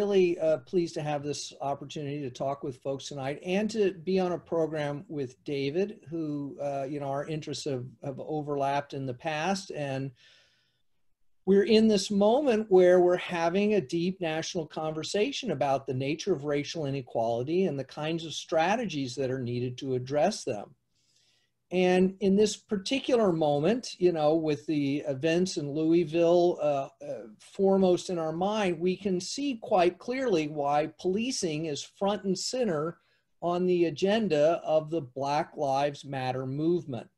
Really pleased to have this opportunity to talk with folks tonight and to be on a program with David, who, our interests have overlapped in the past. And we're in this moment where we're having a deep national conversation about the nature of racial inequality and the kinds of strategies that are needed to address them. And in this particular moment, with the events in Louisville foremost in our mind, we can see quite clearly why policing is front and center on the agenda of the Black Lives Matter movement.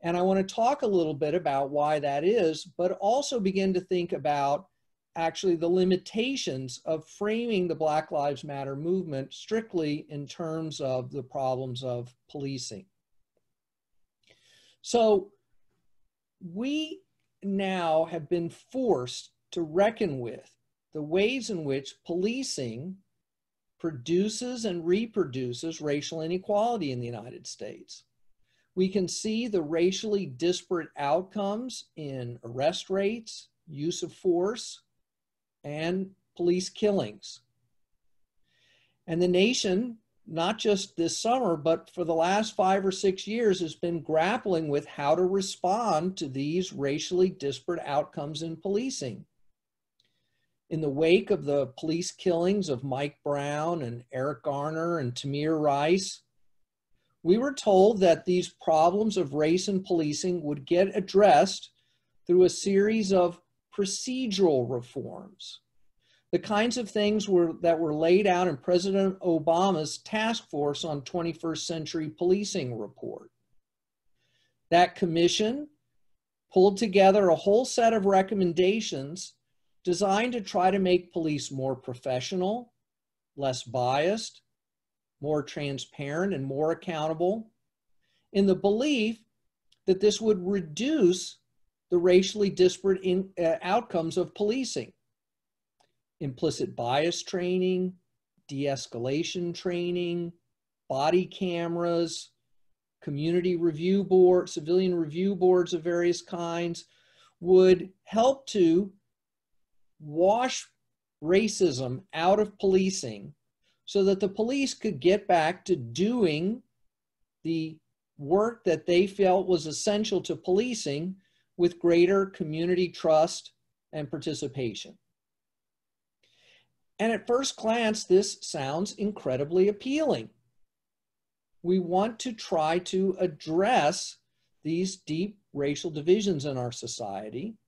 And I want to talk a little bit about why that is, but also begin to think about actually the limitations of framing the Black Lives Matter movement strictly in terms of the problems of policing. So we now have been forced to reckon with the ways in which policing produces and reproduces racial inequality in the United States. We can see the racially disparate outcomes in arrest rates, use of force, and police killings. And the nation, not just this summer, but for the last 5 or 6 years, has been grappling with how to respond to these racially disparate outcomes in policing. In the wake of the police killings of Mike Brown and Eric Garner and Tamir Rice, we were told that these problems of race and policing would get addressed through a series of procedural reforms. The kinds of things that were laid out in President Obama's Task Force on 21st Century Policing report. That commission pulled together a whole set of recommendations designed to try to make police more professional, less biased, more transparent, and more accountable, in the belief that this would reduce the racially disparate outcomes of policing. Implicit bias training, de-escalation training, body cameras, community review boards, civilian review boards of various kinds would help to wash racism out of policing so that the police could get back to doing the work that they felt was essential to policing with greater community trust and participation. And at first glance, this sounds incredibly appealing. We want to try to address these deep racial divisions in our society.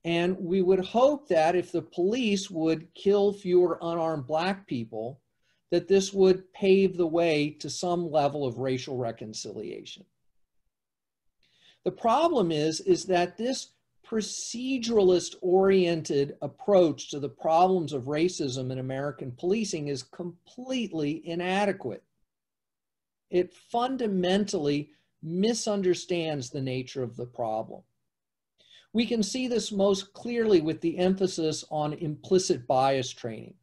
And we would hope that if the police would kill fewer unarmed Black people, that this would pave the way to some level of racial reconciliation. The problem is that this proceduralist-oriented approach to the problems of racism in American policing is completely inadequate. It fundamentally misunderstands the nature of the problem. We can see this most clearly with the emphasis on implicit bias training,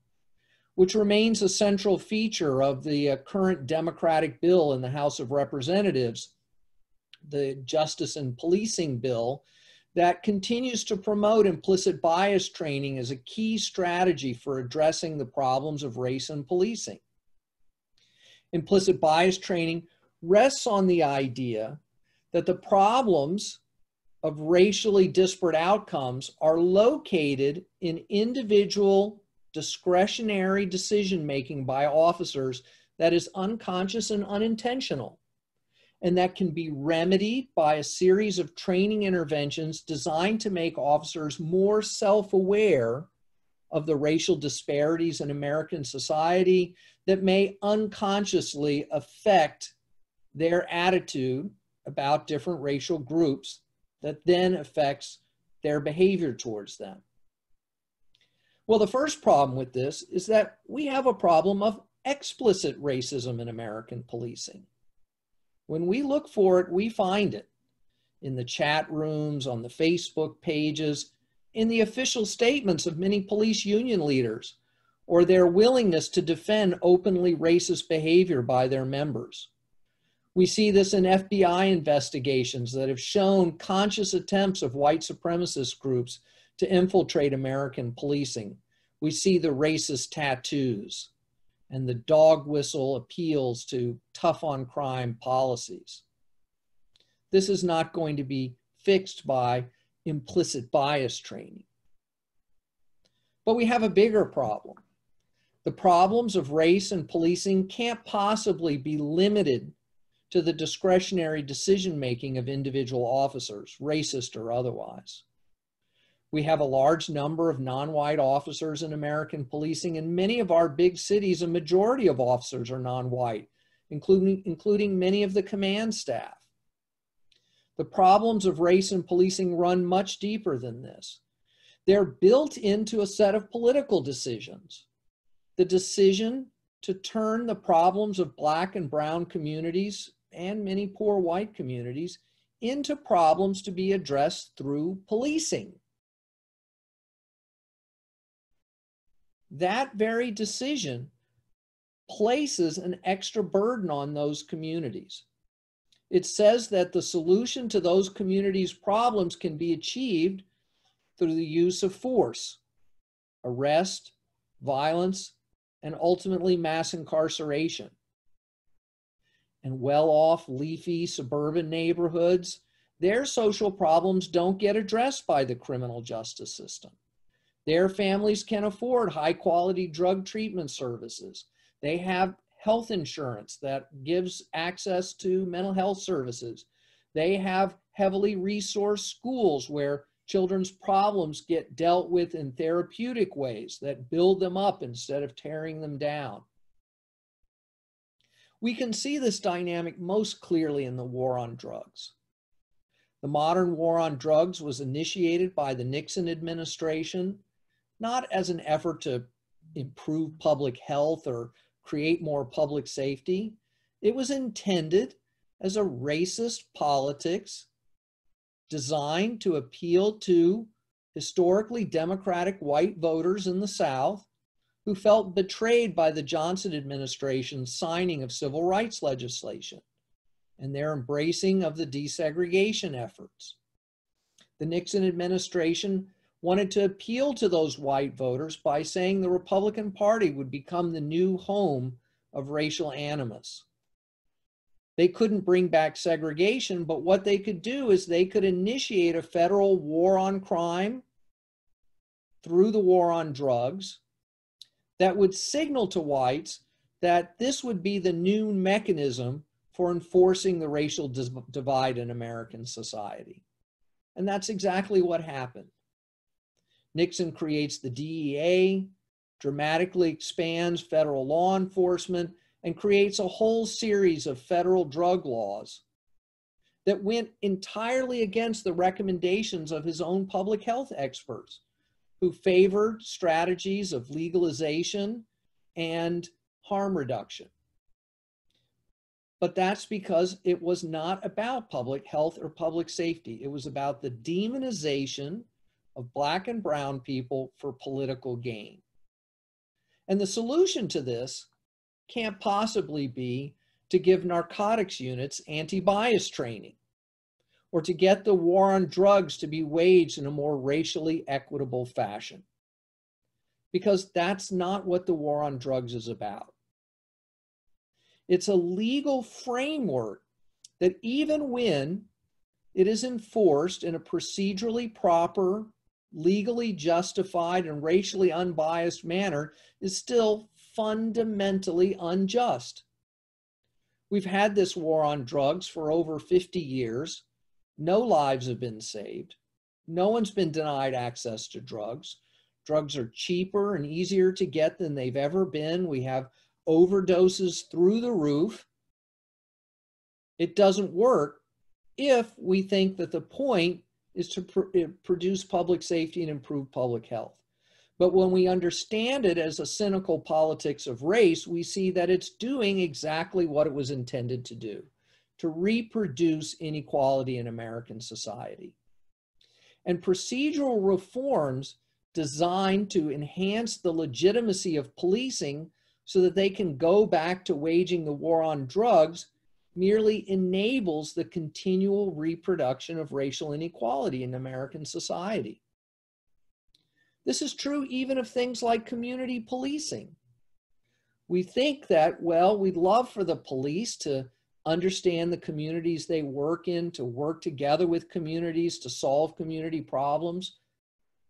which remains a central feature of the current Democratic bill in the House of Representatives, the Justice and Policing Bill, that continues to promote implicit bias training as a key strategy for addressing the problems of race and policing. Implicit bias training rests on the idea that the problems of racially disparate outcomes are located in individual discretionary decision-making by officers that is unconscious and unintentional, and that can be remedied by a series of training interventions designed to make officers more self-aware of the racial disparities in American society that may unconsciously affect their attitude about different racial groups that then affects their behavior towards them. Well, the first problem with this is that we have a problem of explicit racism in American policing. When we look for it, we find it in the chat rooms, on the Facebook pages, in the official statements of many police union leaders, or their willingness to defend openly racist behavior by their members. We see this in FBI investigations that have shown conscious attempts of white supremacist groups to infiltrate American policing, We see the racist tattoos and the dog whistle appeals to tough on crime policies. This is not going to be fixed by implicit bias training. But we have a bigger problem. The problems of race and policing can't possibly be limited to the discretionary decision-making of individual officers, racist or otherwise. We have a large number of non-white officers in American policing. In many of our big cities, a majority of officers are non-white, including many of the command staff. The problems of race and policing run much deeper than this. They're built into a set of political decisions. The decision to turn the problems of Black and brown communities and many poor white communities into problems to be addressed through policing. That very decision places an extra burden on those communities. It says that the solution to those communities' problems can be achieved through the use of force, arrest, violence, and ultimately mass incarceration. And well-off, leafy suburban neighborhoods, their social problems don't get addressed by the criminal justice system. Their families can afford high-quality drug treatment services. They have health insurance that gives access to mental health services. They have heavily resourced schools where children's problems get dealt with in therapeutic ways that build them up instead of tearing them down. We can see this dynamic most clearly in the war on drugs. The modern war on drugs was initiated by the Nixon administration, not as an effort to improve public health or create more public safety. It was intended as a racist politics designed to appeal to historically Democratic white voters in the South who felt betrayed by the Johnson administration's signing of civil rights legislation and their embracing of the desegregation efforts. The Nixon administration wanted to appeal to those white voters by saying the Republican Party would become the new home of racial animus. They couldn't bring back segregation, but what they could do is they could initiate a federal war on crime through the war on drugs that would signal to whites that this would be the new mechanism for enforcing the racial divide in American society. And that's exactly what happened. Nixon creates the DEA, dramatically expands federal law enforcement, and creates a whole series of federal drug laws that went entirely against the recommendations of his own public health experts, who favored strategies of legalization and harm reduction. But that's because it was not about public health or public safety. It was about the demonization of Black and brown people for political gain. And the solution to this can't possibly be to give narcotics units anti-bias training or to get the war on drugs to be waged in a more racially equitable fashion, because that's not what the war on drugs is about. It's a legal framework that even when it is enforced in a procedurally proper, legally justified, and racially unbiased manner, is still fundamentally unjust. We've had this war on drugs for over 50 years. No lives have been saved. No one's been denied access to drugs. Drugs are cheaper and easier to get than they've ever been. We have overdoses through the roof. It doesn't work if we think that the point is to produce public safety and improve public health. But when we understand it as a cynical politics of race, we see that it's doing exactly what it was intended to do, to reproduce inequality in American society. And procedural reforms designed to enhance the legitimacy of policing so that they can go back to waging the war on drugs merely enables the continual reproduction of racial inequality in American society. This is true even of things like community policing. We think that, well, we'd love for the police to understand the communities they work in, to work together with communities to solve community problems.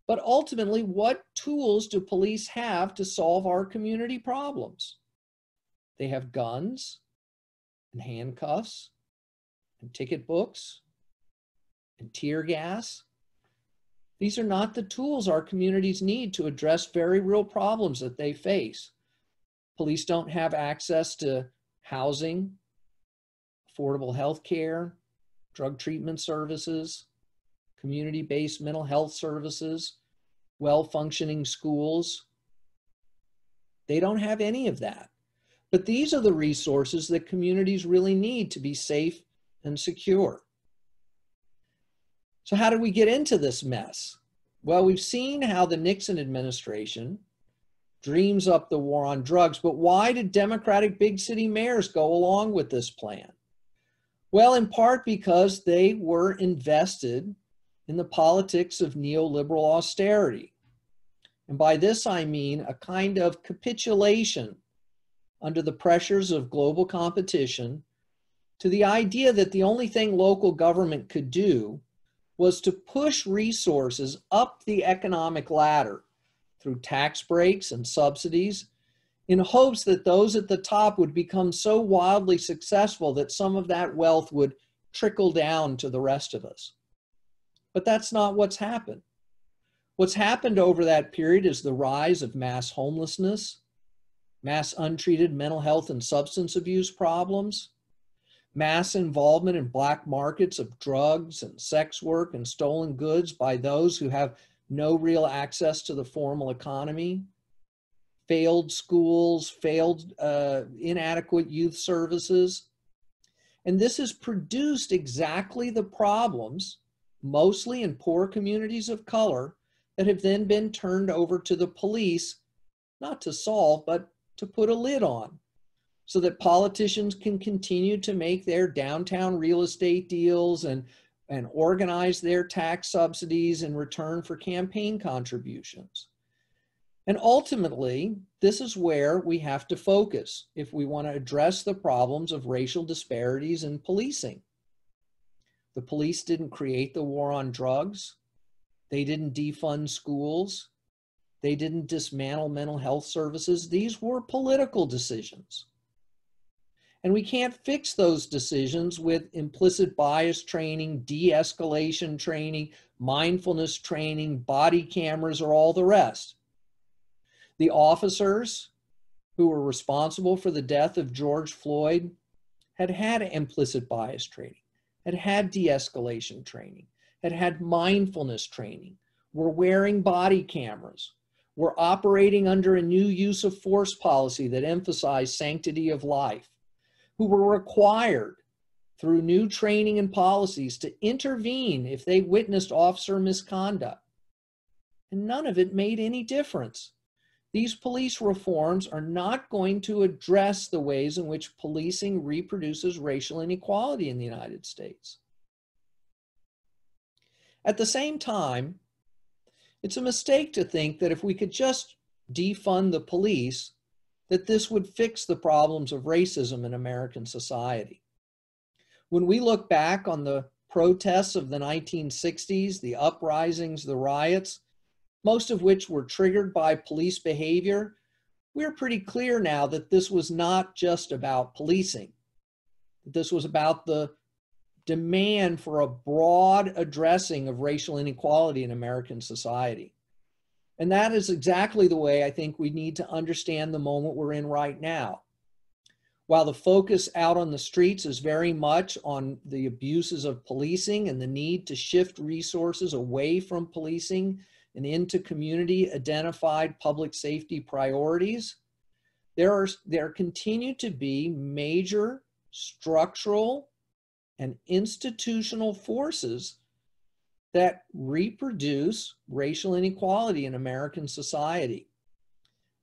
But ultimately, what tools do police have to solve our community problems? They have guns and handcuffs and ticket books and tear gas. These are not the tools our communities need to address very real problems that they face. Police don't have access to housing, affordable health care, drug treatment services, community-based mental health services, well-functioning schools. They don't have any of that. But these are the resources that communities really need to be safe and secure. So how did we get into this mess? Well, we've seen how the Nixon administration dreams up the war on drugs, but why did Democratic big city mayors go along with this plan? Well, in part because they were invested in the politics of neoliberal austerity. And by this I mean a kind of capitulation under the pressures of global competition to the idea that the only thing local government could do was to push resources up the economic ladder through tax breaks and subsidies in hopes that those at the top would become so wildly successful that some of that wealth would trickle down to the rest of us. But that's not what's happened. What's happened over that period is the rise of mass homelessness, mass untreated mental health and substance abuse problems, mass involvement in black markets of drugs and sex work and stolen goods by those who have no real access to the formal economy, failed schools, failed inadequate youth services. And this has produced exactly the problems, mostly in poor communities of color, that have then been turned over to the police, not to solve, but to put a lid on, so that politicians can continue to make their downtown real estate deals and organize their tax subsidies in return for campaign contributions. And ultimately, this is where we have to focus if we want to address the problems of racial disparities in policing. The police didn't create the war on drugs. They didn't defund schools. They didn't dismantle mental health services. These were political decisions. And we can't fix those decisions with implicit bias training, de-escalation training, mindfulness training, body cameras, or all the rest. The officers who were responsible for the death of George Floyd had had implicit bias training, had had de-escalation training, had had mindfulness training, were wearing body cameras, were operating under a new use of force policy that emphasized sanctity of life, who were required through new training and policies to intervene if they witnessed officer misconduct. And none of it made any difference. These police reforms are not going to address the ways in which policing reproduces racial inequality in the United States. At the same time, it's a mistake to think that if we could just defund the police, that this would fix the problems of racism in American society. When we look back on the protests of the 1960s, the uprisings, the riots, most of which were triggered by police behavior, we're pretty clear now that this was not just about policing. This was about the demand for a broad addressing of racial inequality in American society. And that is exactly the way I think we need to understand the moment we're in right now. While the focus out on the streets is very much on the abuses of policing and the need to shift resources away from policing and into community identified public safety priorities, there continue to be major structural and institutional forces that reproduce racial inequality in American society.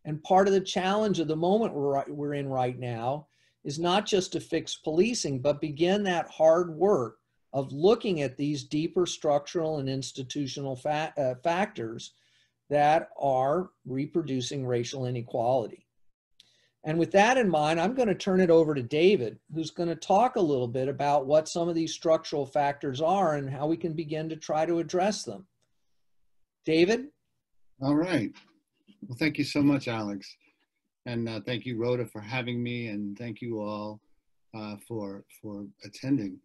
And part of the challenge of the moment we're in right now is not just to fix policing, but begin that hard work of looking at these deeper structural and institutional factors that are reproducing racial inequality. And with that in mind, I'm going to turn it over to David, who's going to talk a little bit about what some of these structural factors are and how we can begin to try to address them. David? All right. Well, thank you so much, Alex. And thank you, Rhoda, for having me. And thank you all for attending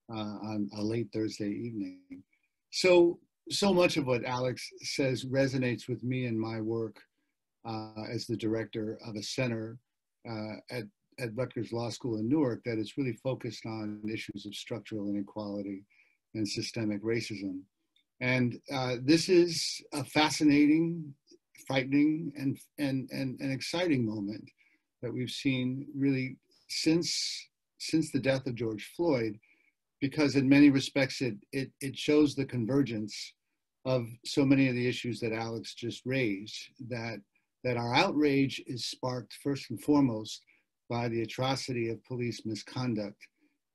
on a late Thursday evening. So much of what Alex says resonates with me in my work as the director of a center at Rutgers Law School in Newark that is really focused on issues of structural inequality and systemic racism. And this is a fascinating, frightening, and exciting moment that we've seen really since the death of George Floyd, because in many respects it shows the convergence of so many of the issues that Alex just raised, that our outrage is sparked first and foremost by the atrocity of police misconduct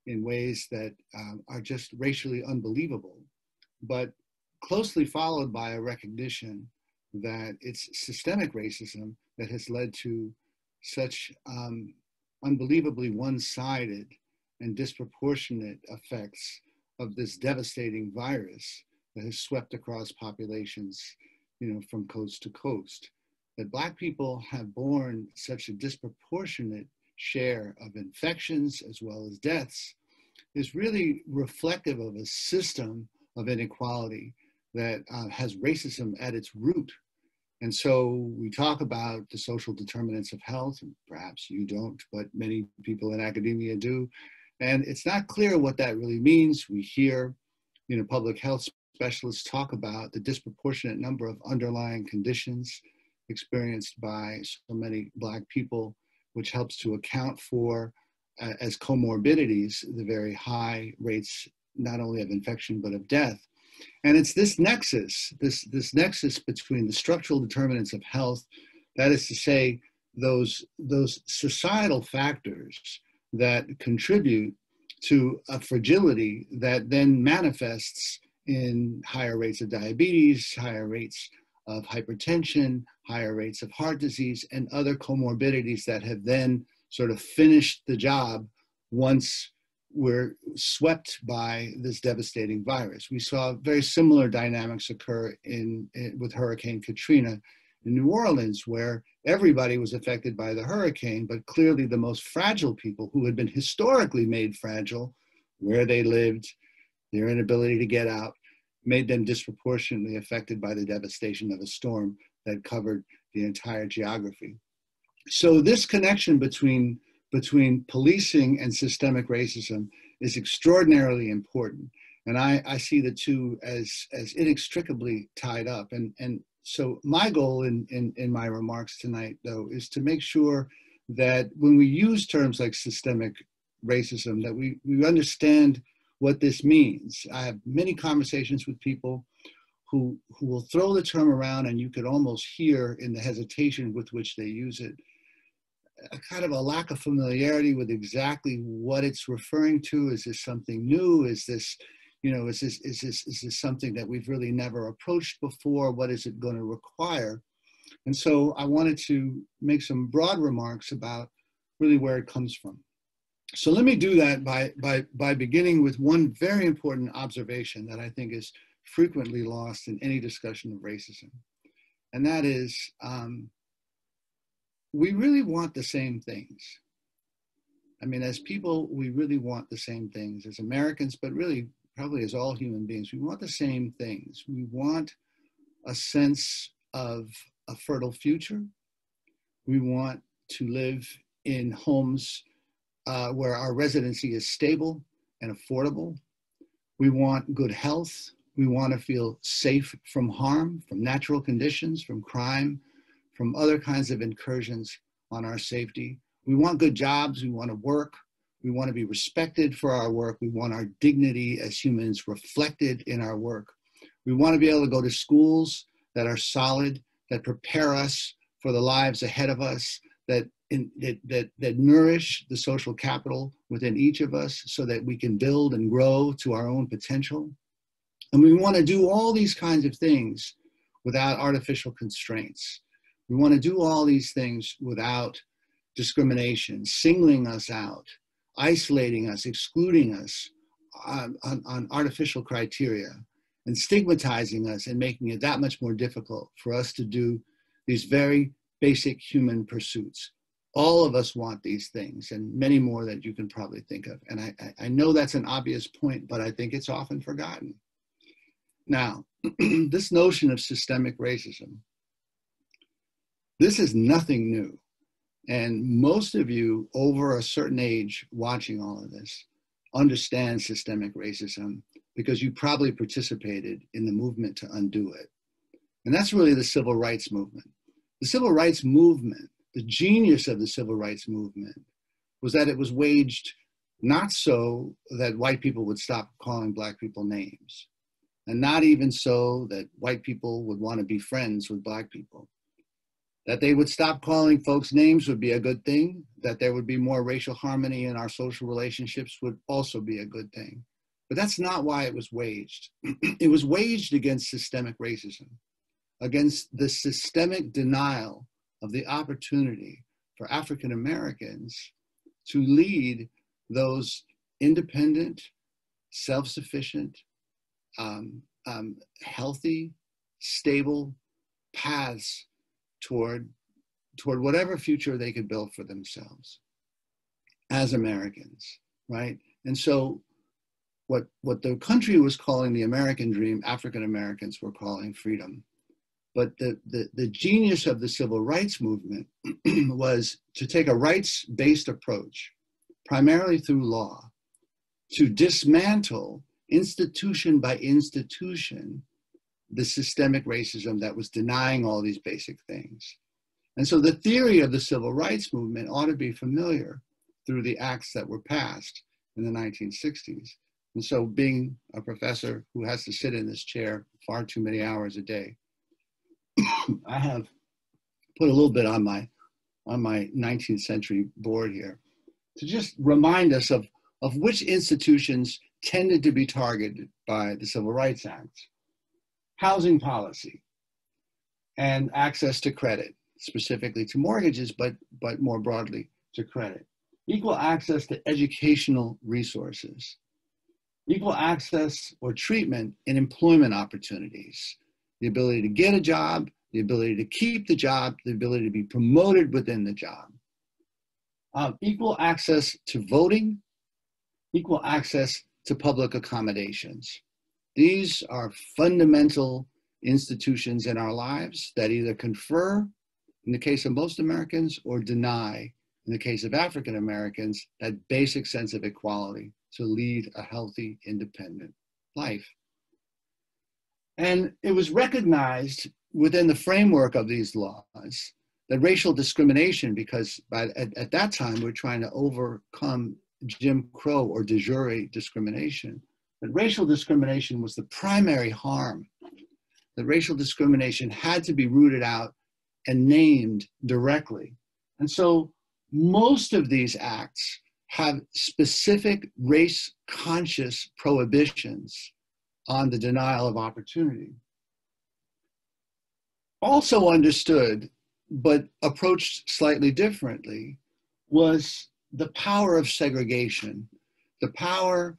in ways that are just racially unbelievable, but closely followed by a recognition that it's systemic racism that has led to such unbelievably one-sided and disproportionate effects of this devastating virus that has swept across populations, from coast to coast. That Black people have borne such a disproportionate share of infections as well as deaths is really reflective of a system of inequality that has racism at its root. And so we talk about the social determinants of health, and perhaps you don't, but many people in academia do. And it's not clear what that really means. We hear, public health specialists talk about the disproportionate number of underlying conditions experienced by so many Black people, which helps to account for, as comorbidities, the very high rates, not only of infection, but of death. And it's this nexus between the structural determinants of health, that is to say, those societal factors that contribute to a fragility that then manifests in higher rates of diabetes, higher rates of hypertension, higher rates of heart disease, and other comorbidities that have then sort of finished the job once we're swept by this devastating virus. We saw very similar dynamics occur with Hurricane Katrina in New Orleans, where everybody was affected by the hurricane, but clearly the most fragile people, who had been historically made fragile, where they lived, their inability to get out, made them disproportionately affected by the devastation of a storm that covered the entire geography. So this connection between policing and systemic racism is extraordinarily important. And I see the two as inextricably tied up. And so my goal in my remarks tonight, though, is to make sure that when we use terms like systemic racism, that we understand what this means. I have many conversations with people who will throw the term around, and you could almost hear in the hesitation with which they use it, a kind of a lack of familiarity with exactly what it's referring to. Is this something new? Is this, is this something that we've really never approached before? What is it going to require? And so I wanted to make some broad remarks about really where it comes from. So let me do that by beginning with one very important observation that I think is frequently lost in any discussion of racism. And that is, we really want the same things. I mean, as people, we really want the same things as Americans, but really probably as all human beings. We want the same things. We want a sense of a fertile future. We want to live in homes where our residency is stable and affordable. We want good health. We want to feel safe from harm, from natural conditions, from crime, from other kinds of incursions on our safety. We want good jobs. We want to work. We want to be respected for our work. We want our dignity as humans reflected in our work. We want to be able to go to schools that are solid, that prepare us for the lives ahead of us, that nourish the social capital within each of us so that we can build and grow to our own potential. And we want to do all these kinds of things without artificial constraints. We want to do all these things without discrimination, singling us out, isolating us, excluding us on artificial criteria, and stigmatizing us and making it that much more difficult for us to do these very basic human pursuits. All of us want these things and many more that you can probably think of. And I know that's an obvious point, but I think it's often forgotten. Now, this notion of systemic racism, this is nothing new. And most of you over a certain age watching all of this understand systemic racism because you probably participated in the movement to undo it. And that's really the civil rights movement. The civil rights movement, the genius of the civil rights movement was that it was waged not so that white people would stop calling Black people names, and not even so that white people would want to be friends with Black people. That they would stop calling folks names would be a good thing. That there would be more racial harmony in our social relationships would also be a good thing. But that's not why it was waged. It was waged against systemic racism, against the systemic denial of the opportunity for African Americans to lead those independent, self-sufficient, healthy, stable paths toward whatever future they could build for themselves as Americans, right? And so what the country was calling the American dream, African Americans were calling freedom. But the genius of the civil rights movement was to take a rights-based approach, primarily through law, to dismantle institution by institution the systemic racism that was denying all these basic things. And so the theory of the civil rights movement ought to be familiar through the acts that were passed in the 1960s. And so being a professor who has to sit in this chair far too many hours a day, I have put a little bit on my 19th century board here to just remind us of which institutions tended to be targeted by the Civil Rights Act. Housing policy and access to credit, specifically to mortgages, but more broadly to credit. Equal access to educational resources. Equal access or treatment in employment opportunities. The ability to get a job, the ability to keep the job, the ability to be promoted within the job. Equal access to voting, equal access to public accommodations. These are fundamental institutions in our lives that either confer, in the case of most Americans, or deny, in the case of African Americans, that basic sense of equality to lead a healthy, independent life. And it was recognized within the framework of these laws that racial discrimination, because at that time we're trying to overcome Jim Crow or de jure discrimination, that racial discrimination was the primary harm. That racial discrimination had to be rooted out and named directly. And so most of these acts have specific race-conscious prohibitions on the denial of opportunity. Also understood, but approached slightly differently, was the power of segregation, the power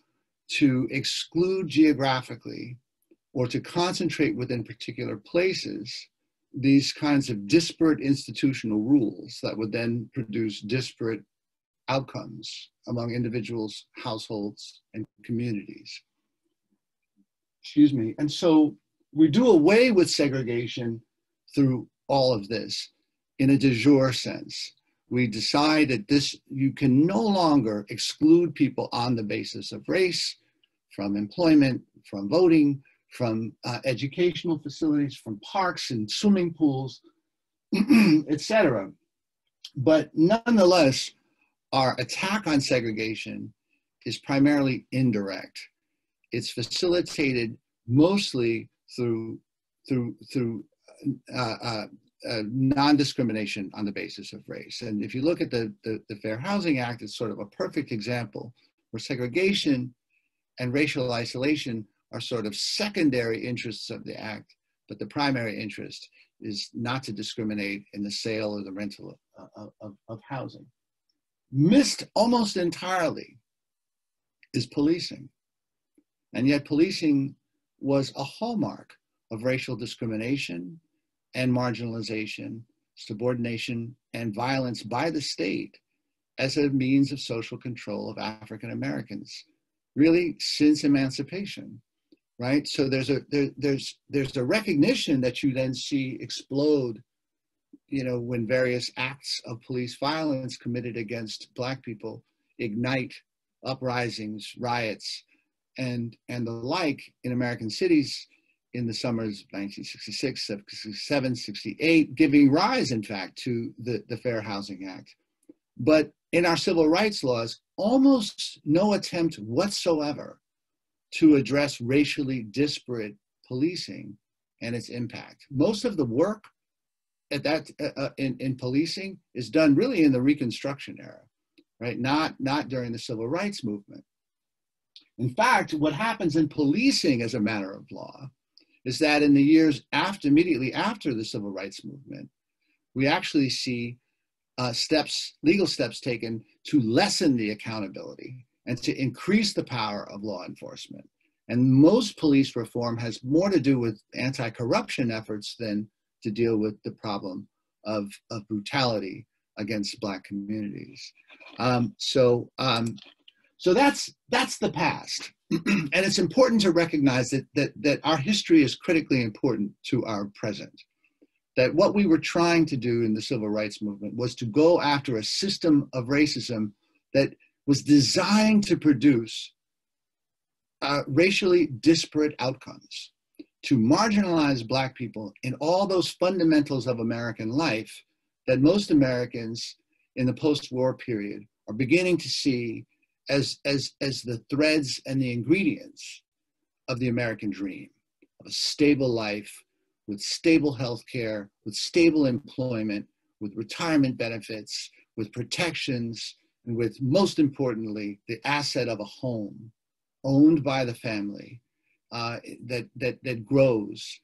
to exclude geographically or to concentrate within particular places these kinds of disparate institutional rules that would then produce disparate outcomes among individuals, households, and communities. Excuse me. And so we do away with segregation through all of this in a de jure sense. We decide that you can no longer exclude people on the basis of race, from employment, from voting, from educational facilities, from parks and swimming pools, etc. But nonetheless, our attack on segregation is primarily indirect. It's facilitated mostly through non-discrimination on the basis of race. And if you look at the Fair Housing Act, it's sort of a perfect example where segregation and racial isolation are sort of secondary interests of the act, but the primary interest is not to discriminate in the sale or the rental of housing. Missed almost entirely is policing. And yet policing was a hallmark of racial discrimination and marginalization, subordination, and violence by the state as a means of social control of African Americans, really since emancipation, right? So there's a recognition that you then see explode, you know, when various acts of police violence committed against Black people ignite uprisings, riots, and the like in American cities in the summers of 1966, 67, 68, giving rise, in fact, to the Fair Housing Act. But in our civil rights laws, almost no attempt whatsoever to address racially disparate policing and its impact. Most of the work at that in policing is done really in the Reconstruction era, right? Not during the civil rights movement. In fact, what happens in policing as a matter of law is that in the years immediately after the civil rights movement, we actually see legal steps taken to lessen the accountability and to increase the power of law enforcement. And most police reform has more to do with anti-corruption efforts than to deal with the problem of brutality against Black communities. So that's the past. And it's important to recognize that our history is critically important to our present. That what we were trying to do in the civil rights movement was to go after a system of racism that was designed to produce racially disparate outcomes, to marginalize Black people in all those fundamentals of American life that most Americans in the post-war period are beginning to see as the threads and the ingredients of the American dream, of a stable life with stable health care, with stable employment, with retirement benefits, with protections, and with, most importantly, the asset of a home owned by the family that grows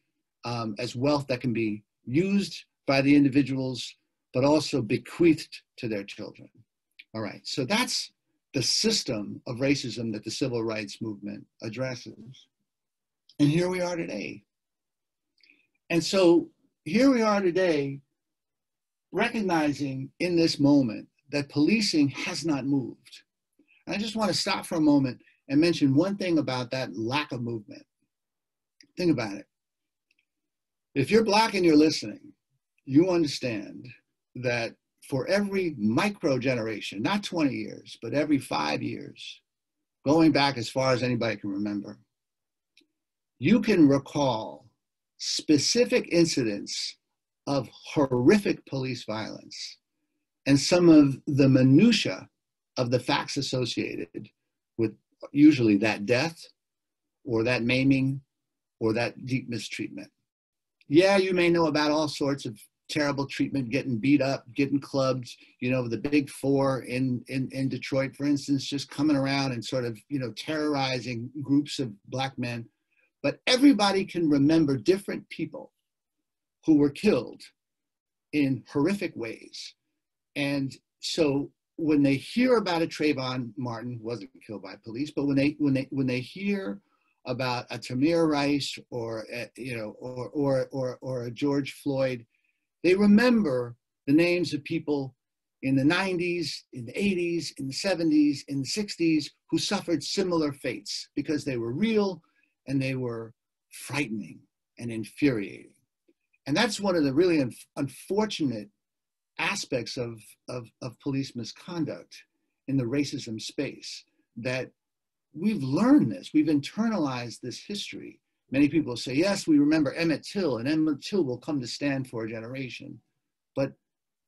as wealth that can be used by the individuals, but also bequeathed to their children. All right, so that's the system of racism that the civil rights movement addresses. And here we are today. And so here we are today, recognizing in this moment that policing has not moved. And I just want to stop for a moment and mention one thing about that lack of movement. Think about it. If you're Black and you're listening, you understand that for every micro generation, not 20 years, but every 5 years, going back as far as anybody can remember, you can recall specific incidents of horrific police violence and some of the minutia of the facts associated with usually that death or that maiming or that deep mistreatment. Yeah, you may know about all sorts of terrible treatment, getting beat up, getting clubbed, you know, the big four in Detroit, for instance, just coming around and sort of, you know, terrorizing groups of Black men. But everybody can remember different people who were killed in horrific ways. And so when they hear about a Trayvon Martin, who wasn't killed by police, but when they hear about a Tamir Rice or a George Floyd, they remember the names of people in the 90s, in the 80s, in the 70s, in the 60s who suffered similar fates because they were real and they were frightening and infuriating. And that's one of the really unfortunate aspects of police misconduct in the racism space, that we've learned this, we've internalized this history. Many people say, yes, we remember Emmett Till, and Emmett Till will come to stand for a generation. But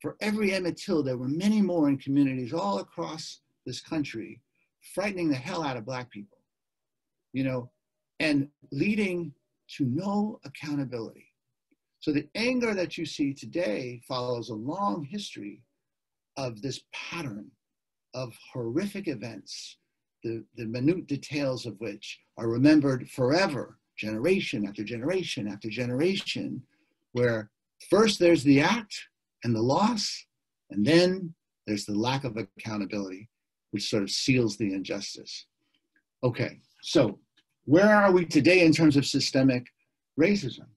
for every Emmett Till, there were many more in communities all across this country, frightening the hell out of Black people, you know, and leading to no accountability. So the anger that you see today follows a long history of this pattern of horrific events, the minute details of which are remembered forever generation after generation after generation, where first there's the act and the loss, and then there's the lack of accountability, which sort of seals the injustice. Okay, so where are we today in terms of systemic racism?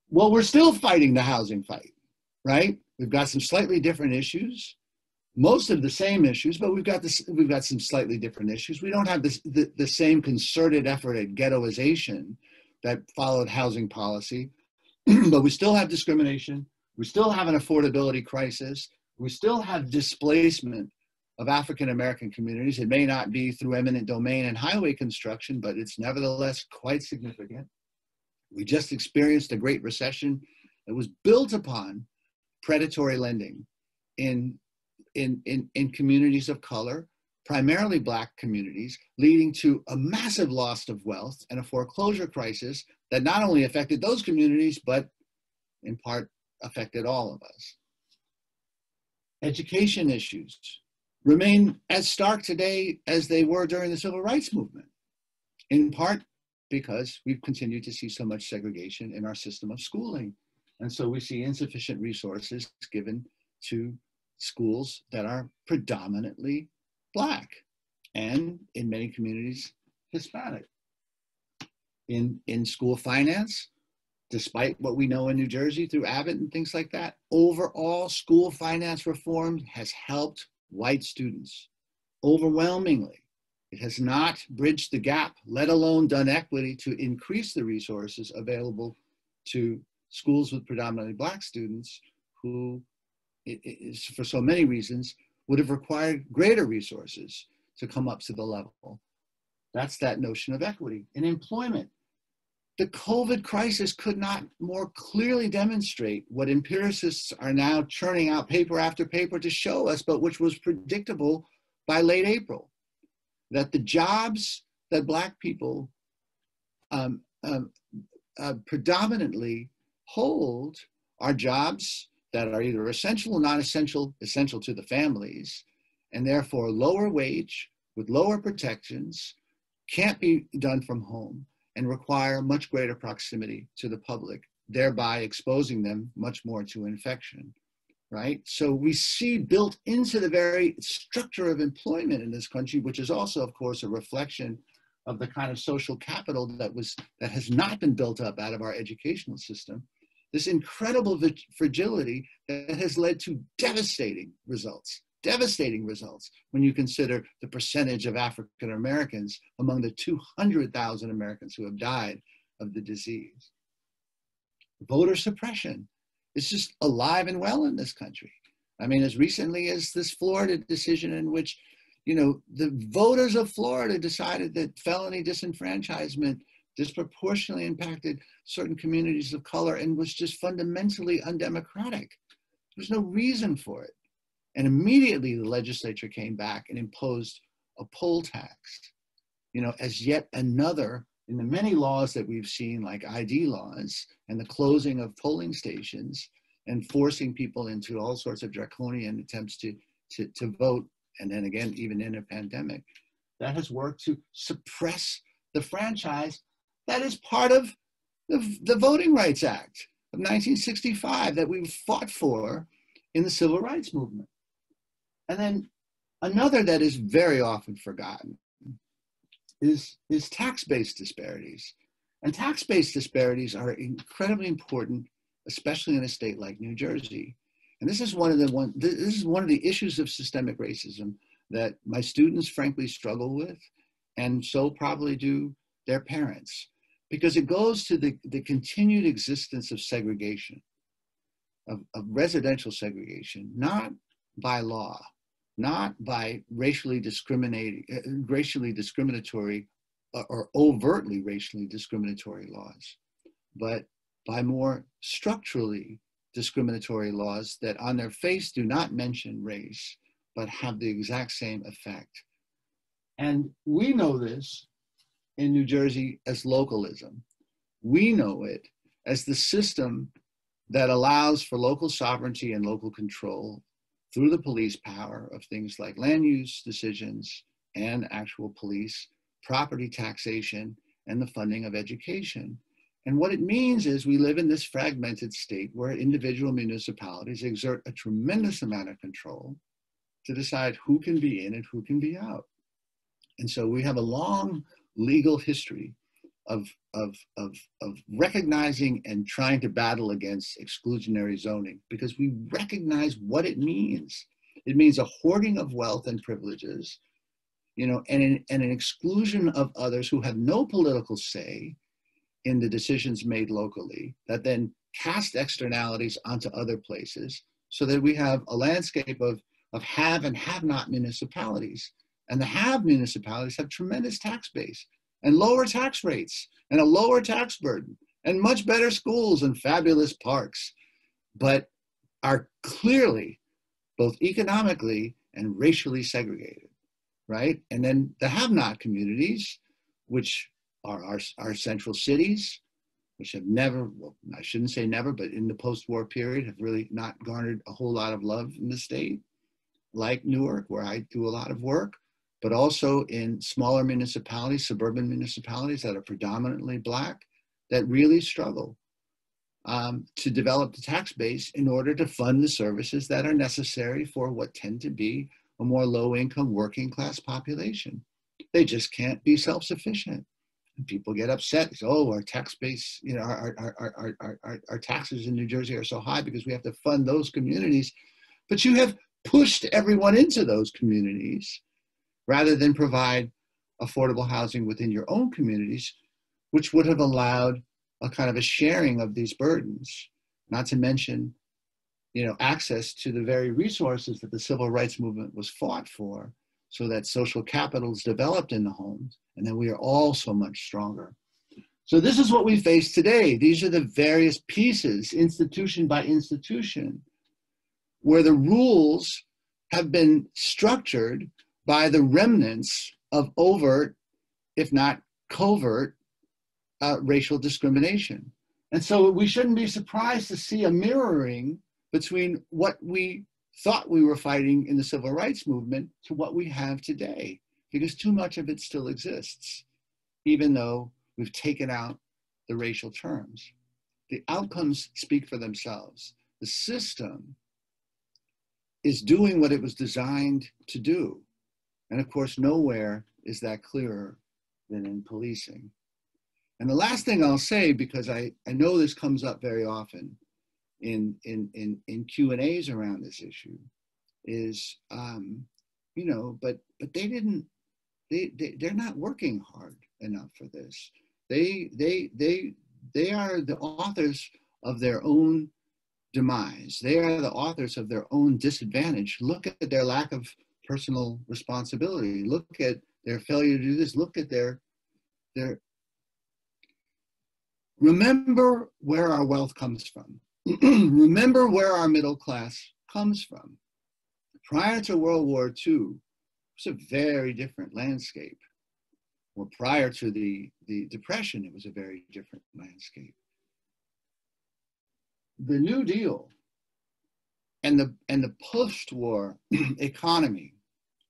Well, we're still fighting the housing fight, right? We've got some slightly different issues, most of the same issues, but we've got some slightly different issues. We don't have the same concerted effort at ghettoization that followed housing policy, but we still have discrimination. We still have an affordability crisis. We still have displacement of African-American communities. It may not be through eminent domain and highway construction, but it's nevertheless quite significant. We just experienced a Great Recession that was built upon predatory lending in communities of color, primarily Black communities, leading to a massive loss of wealth and a foreclosure crisis that not only affected those communities, but in part affected all of us. Education issues remain as stark today as they were during the Civil Rights Movement, in part because we've continued to see so much segregation in our system of schooling. And so we see insufficient resources given to schools that are predominantly Black and in many communities, Hispanic. In school finance, despite what we know in New Jersey through Abbott and things like that, overall school finance reform has helped white students overwhelmingly. It has not bridged the gap, let alone done equity to increase the resources available to schools with predominantly Black students who, for so many reasons, would have required greater resources to come up to the level. That's that notion of equity. In employment, the COVID crisis could not more clearly demonstrate what empiricists are now churning out paper after paper to show us, but which was predictable by late April, that the jobs that Black people predominantly hold are jobs that are either essential or non-essential, essential to the families, and therefore lower wage with lower protections, can't be done from home, and require much greater proximity to the public, thereby exposing them much more to infection, right? So we see built into the very structure of employment in this country, which is also, of course, a reflection of the kind of social capital that has not been built up out of our educational system, this incredible fragility that has led to devastating results when you consider the percentage of African Americans among the 200,000 Americans who have died of the disease. Voter suppression is just alive and well in this country. I mean, as recently as this Florida decision in which, the voters of Florida decided that felony disenfranchisement disproportionately impacted certain communities of color and was just fundamentally undemocratic. There's no reason for it. And immediately the legislature came back and imposed a poll tax, as yet another in the many laws that we've seen, like ID laws and the closing of polling stations and forcing people into all sorts of draconian attempts to vote. And then again, even in a pandemic, that has worked to suppress the franchise that is part of the Voting Rights Act of 1965 that we fought for in the Civil Rights Movement. And then another that is very often forgotten is tax-based disparities. And tax-based disparities are incredibly important, especially in a state like New Jersey. And this is one of the issues of systemic racism that my students frankly struggle with, and so probably do their parents, because it goes to the continued existence of segregation, of residential segregation, not by law, not by racially discriminatory or overtly racially discriminatory laws, but by more structurally discriminatory laws that on their face do not mention race, but have the exact same effect. And we know this in New Jersey as localism. We know it as the system that allows for local sovereignty and local control through the police power of things like land use decisions and actual police, property taxation, and the funding of education. And what it means is we live in this fragmented state where individual municipalities exert a tremendous amount of control to decide who can be in and who can be out. And so we have a long legal history of recognizing and trying to battle against exclusionary zoning, because we recognize what it means. It means a hoarding of wealth and privileges, you know, and an exclusion of others who have no political say in the decisions made locally that then cast externalities onto other places, so that we have a landscape of have and have not municipalities. And the have municipalities have tremendous tax base and lower tax rates and a lower tax burden and much better schools and fabulous parks, but are clearly both economically and racially segregated, right? And then the have-not communities, which are our central cities, which have never, well, I shouldn't say never, but in the post-war period have really not garnered a whole lot of love in the state, like Newark, where I do a lot of work, but also in smaller municipalities, suburban municipalities that are predominantly Black, that really struggle to develop the tax base in order to fund the services that are necessary for what tend to be a more low-income working class population. They just can't be self-sufficient. And people get upset. Say, oh, our tax base, you know, our taxes in New Jersey are so high because we have to fund those communities. But you have pushed everyone into those communities rather than provide affordable housing within your own communities, which would have allowed a kind of a sharing of these burdens, not to mention, you know, access to the very resources that the civil rights movement was fought for, so that social capitals developed in the homes, and then we are all so much stronger. So this is what we face today. These are the various pieces, institution by institution, where the rules have been structured by the remnants of overt, if not covert, racial discrimination. And so we shouldn't be surprised to see a mirroring between what we thought we were fighting in the civil rights movement to what we have today, because too much of it still exists, even though we've taken out the racial terms. The outcomes speak for themselves. The system is doing what it was designed to do. And of course, nowhere is that clearer than in policing. And the last thing I'll say, because I know this comes up very often in Q&As around this issue, is, you know, but they're not working hard enough for this. They are the authors of their own demise. They are the authors of their own disadvantage. Look at their lack of personal responsibility. Look at their failure to do this. Look at their remember where our wealth comes from. Remember where our middle class comes from. Prior to World War II, it was a very different landscape. Or prior to the Depression, it was a very different landscape. The New Deal and the post-war economy,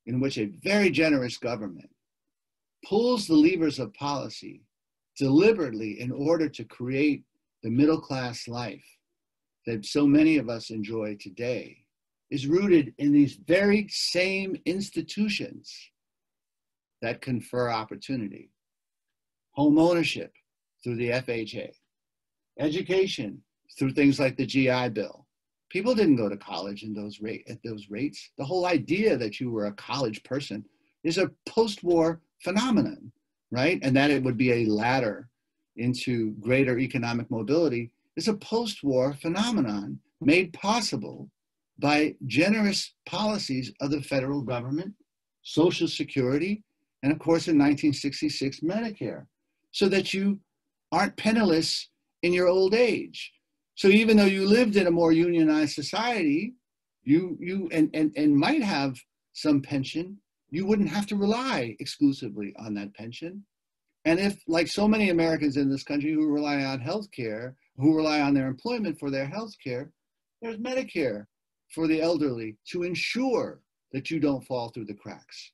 in which a very generous government pulls the levers of policy deliberately in order to create the middle class life that so many of us enjoy today, is rooted in these very same institutions that confer opportunity. Home ownership through the FHA, education through things like the GI Bill. People didn't go to college at those rates. The whole idea that you were a college person is a post-war phenomenon, right? And that it would be a ladder into greater economic mobility is a post-war phenomenon made possible by generous policies of the federal government, Social Security, and of course in 1966, Medicare, so that you aren't penniless in your old age. So even though you lived in a more unionized society, and might have some pension, you wouldn't have to rely exclusively on that pension. And if, like so many Americans in this country who rely on healthcare, who rely on their employment for their healthcare, there's Medicare for the elderly to ensure that you don't fall through the cracks.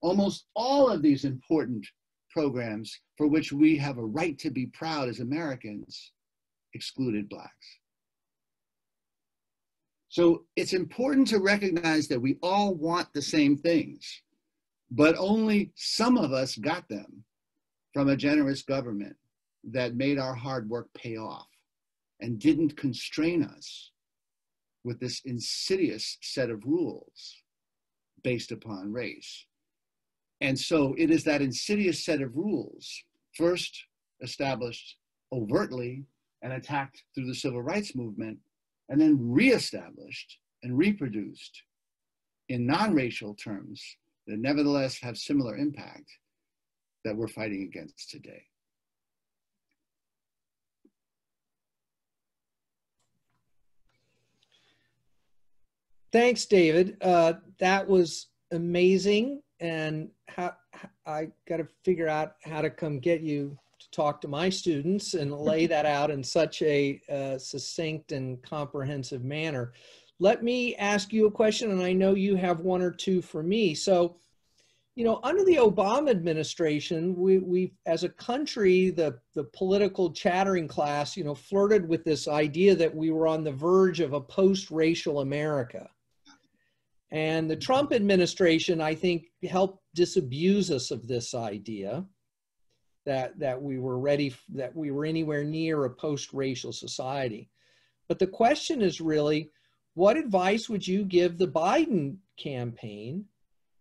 Almost all of these important programs for which we have a right to be proud as Americans excluded Blacks. So it's important to recognize that we all want the same things, but only some of us got them from a generous government that made our hard work pay off and didn't constrain us with this insidious set of rules based upon race. And so it is that insidious set of rules, first established overtly and attacked through the civil rights movement, and then reestablished and reproduced in non-racial terms that nevertheless have similar impact, that we're fighting against today. Thanks, David. That was amazing. And I got to figure out how to come get you to talk to my students and lay that out in such a succinct and comprehensive manner. Let me ask you a question, and I know you have one or two for me. So, you know, under the Obama administration, we as a country, the political chattering class, you know, flirted with this idea that we were on the verge of a post-racial America. And the Trump administration, I think, helped disabuse us of this idea that we were ready, that we were anywhere near a post-racial society. But the question is really, what advice would you give the Biden campaign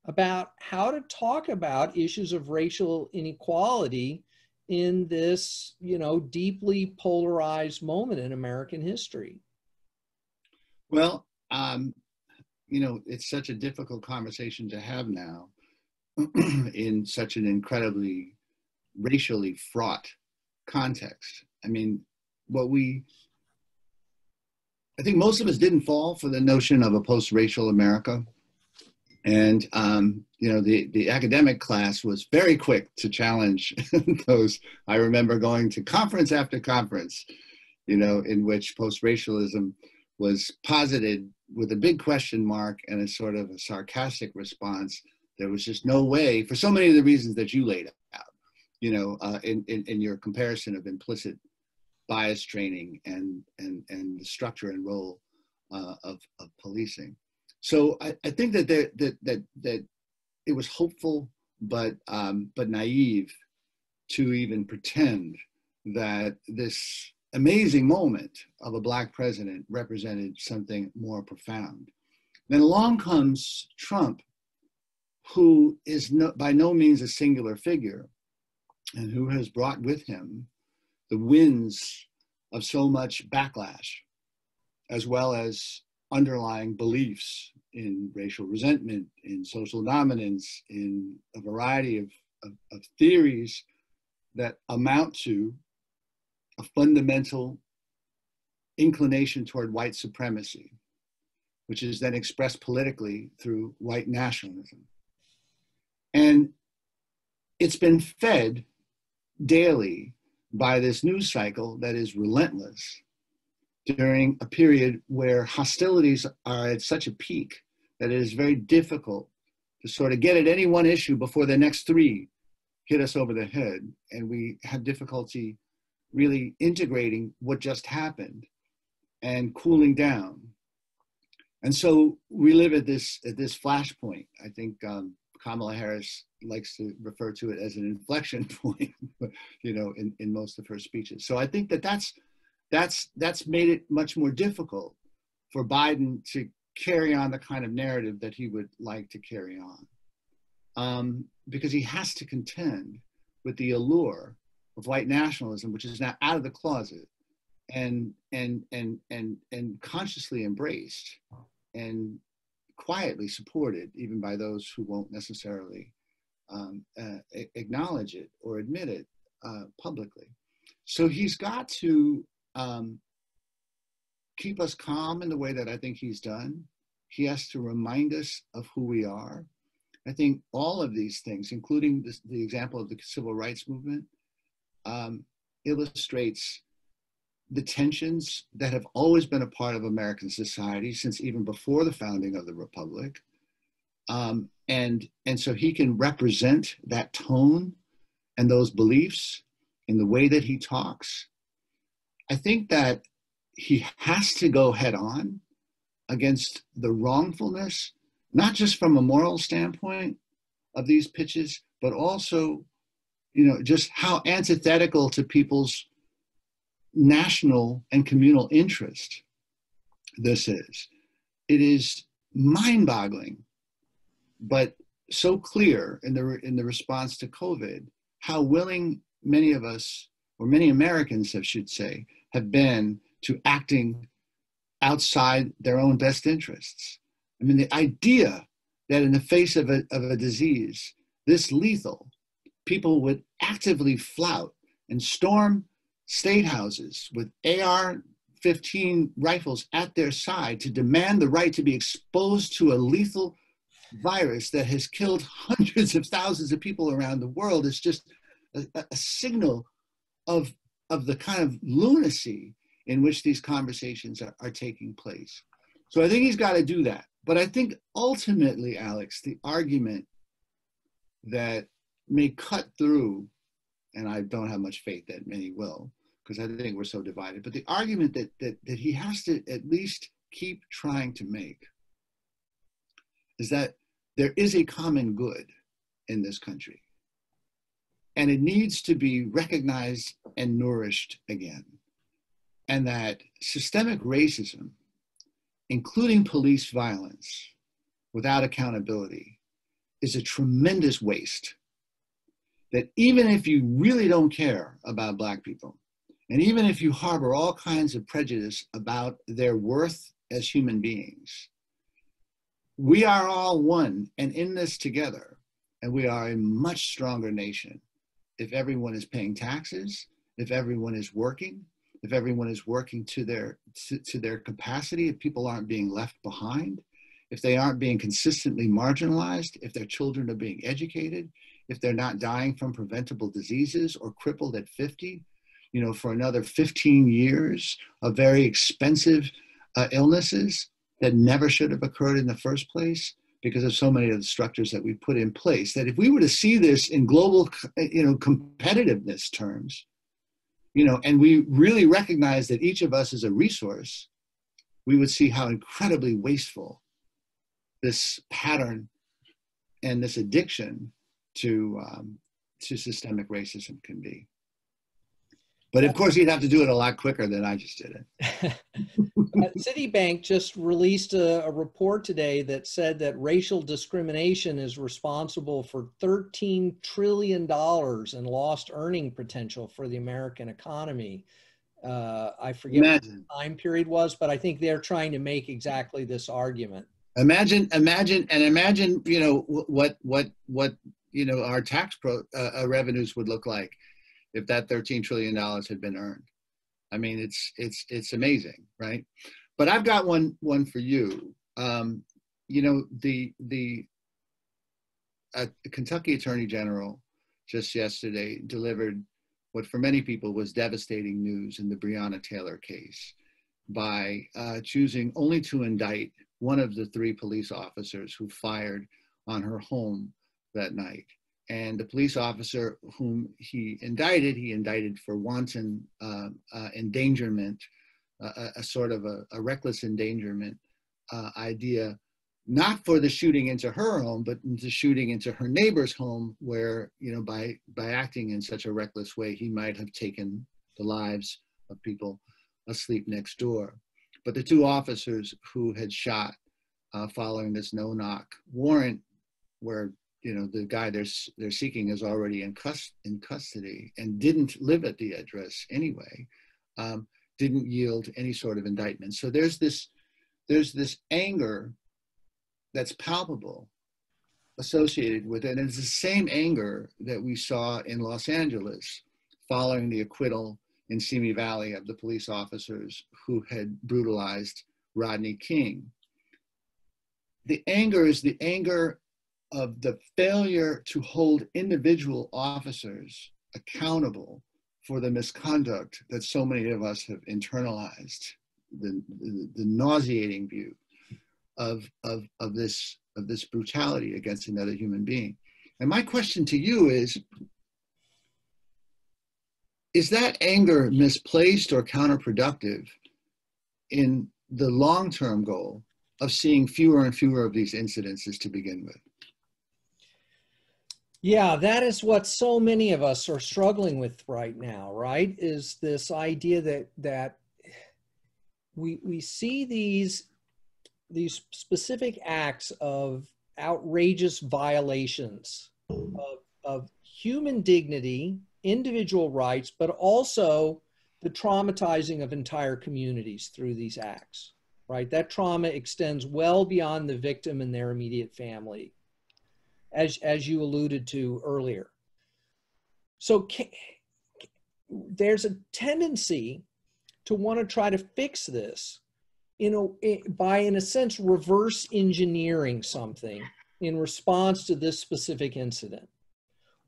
about how to talk about issues of racial inequality in this, you know, deeply polarized moment in American history? Well, you know, it's such a difficult conversation to have now in such an incredibly racially fraught context. I mean, I think most of us didn't fall for the notion of a post-racial America. And, you know, the academic class was very quick to challenge those. I remember going to conference after conference, you know, in which post-racialism was posited with a big question mark and a sort of a sarcastic response. There was just no way, for so many of the reasons that you laid out, you know, in your comparison of implicit bias training and the structure and role of policing. So I think that that it was hopeful, but naive to even pretend that this amazing moment of a Black president represented something more profound. Then along comes Trump, who is by no means a singular figure, and who has brought with him the winds of so much backlash, as well as underlying beliefs in racial resentment, in social dominance, in a variety of theories that amount to a fundamental inclination toward white supremacy, which is then expressed politically through white nationalism. And it's been fed daily by this news cycle that is relentless during a period where hostilities are at such a peak that it is very difficult to sort of get at any one issue before the next three hit us over the head. And we have difficulty really integrating what just happened and cooling down. And so we live at this flashpoint. I think Kamala Harris likes to refer to it as an inflection point, you know, in most of her speeches. So I think that's made it much more difficult for Biden to carry on the kind of narrative that he would like to carry on, because he has to contend with the allure of white nationalism, which is now out of the closet and consciously embraced and quietly supported, even by those who won't necessarily acknowledge it or admit it publicly. So he's got to keep us calm in the way that I think he's done. He has to remind us of who we are. I think all of these things, including the example of the civil rights movement, illustrates the tensions that have always been a part of American society since even before the founding of the Republic. And so he can represent that tone and those beliefs in the way that he talks, I think that he has to go head on against the wrongfulness, not just from a moral standpoint of these pitches, but also, just how antithetical to people's national and communal interest this is. It is mind-boggling, but so clear in the response to COVID, how willing many of us, or many Americans, I should say, have been to acting outside their own best interests. I mean, the idea that in the face of a disease this lethal, people would actively flout and storm state houses with AR-15 rifles at their side to demand the right to be exposed to a lethal virus that has killed hundreds of thousands of people around the world is just a signal of the kind of lunacy in which these conversations are taking place. So I think he's got to do that. But I think ultimately, Alex, the argument that may cut through, and I don't have much faith that many will, because I think we're so divided, but the argument that he has to at least keep trying to make is that there is a common good in this country, and it needs to be recognized and nourished again. And that systemic racism, including police violence without accountability, is a tremendous waste. That even if you really don't care about Black people, and even if you harbor all kinds of prejudice about their worth as human beings, we are all one and in this together, and we are a much stronger nation if everyone is paying taxes, if everyone is working, if everyone is working to their capacity, if people aren't being left behind, if they aren't being consistently marginalized, if their children are being educated, if they're not dying from preventable diseases or crippled at 50, for another 15 years of very expensive illnesses that never should have occurred in the first place because of so many of the structures that we put in place. That if we were to see this in global, competitiveness terms, and we really recognize that each of us is a resource, we would see how incredibly wasteful this pattern and this addiction to systemic racism can be. But of course, he'd have to do it a lot quicker than I just did it. Citibank just released a report today that said that racial discrimination is responsible for $13 trillion in lost earning potential for the American economy. I forget what the time period was, but I think they're trying to make exactly this argument. Imagine, what our tax revenues would look like if that $13 trillion had been earned. I mean, it's amazing, right? But I've got one for you. The Kentucky Attorney General just yesterday delivered what for many people was devastating news in the Breonna Taylor case by choosing only to indict one of the 3 police officers who fired on her home that night. And the police officer whom he indicted for wanton endangerment, a sort of a reckless endangerment idea, not for the shooting into her home, but into shooting into her neighbor's home, where, by acting in such a reckless way, he might have taken the lives of people asleep next door. But the 2 officers who had shot following this no-knock warrant, where the guy they're seeking is already in custody and didn't live at the address anyway, didn't yield any sort of indictment. So there's this anger that's palpable associated with it. And it's the same anger that we saw in Los Angeles following the acquittal in Simi Valley of the police officers who had brutalized Rodney King. The anger is the anger of the failure to hold individual officers accountable for the misconduct that so many of us have internalized, the nauseating view of this brutality against another human being. And my question to you is, is that anger misplaced or counterproductive in the long-term goal of seeing fewer and fewer of these incidences to begin with? Yeah, that is what so many of us are struggling with right now, right? Is this idea that we see these specific acts of outrageous violations of human dignity, individual rights, but also the traumatizing of entire communities through these acts, right? That trauma extends well beyond the victim and their immediate family, as you alluded to earlier. So there's a tendency to want to try to fix this by, in a sense, reverse engineering something in response to this specific incident.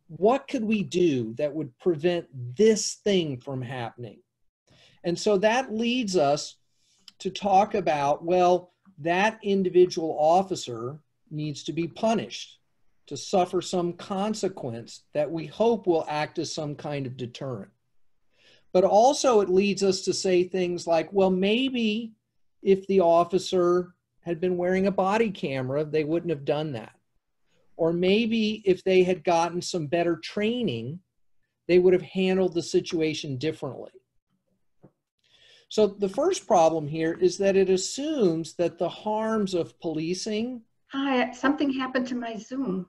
What could we do that would prevent this thing from happening? And so that leads us to talk about, well, that individual officer needs to be punished, to suffer some consequence that we hope will act as some kind of deterrent. But also it leads us to say things like, well, maybe if the officer had been wearing a body camera, they wouldn't have done that. Or maybe if they had gotten some better training, they would have handled the situation differently. So the first problem here is that it assumes that the harms of policing. Hi, something happened to my Zoom.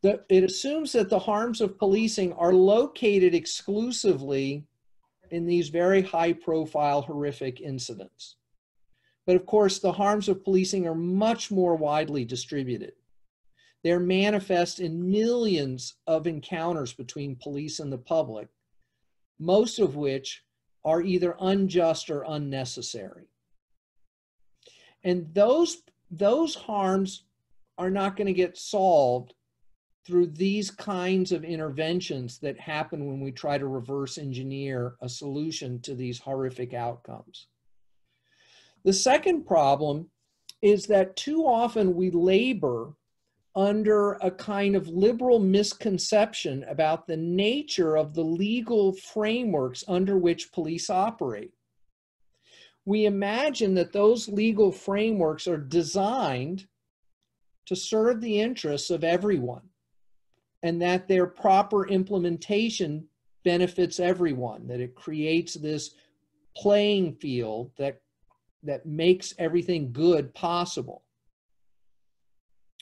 It assumes that the harms of policing are located exclusively in these very high-profile, horrific incidents. But of course, the harms of policing are much more widely distributed. They're manifest in millions of encounters between police and the public, most of which are either unjust or unnecessary. And those harms are not going to get solved through these kinds of interventions that happen when we try to reverse engineer a solution to these horrific outcomes. The second problem is that too often we labor under a kind of liberal misconception about the nature of the legal frameworks under which police operate. We imagine that those legal frameworks are designed to serve the interests of everyone, and that their proper implementation benefits everyone, that it creates this playing field that makes everything good possible.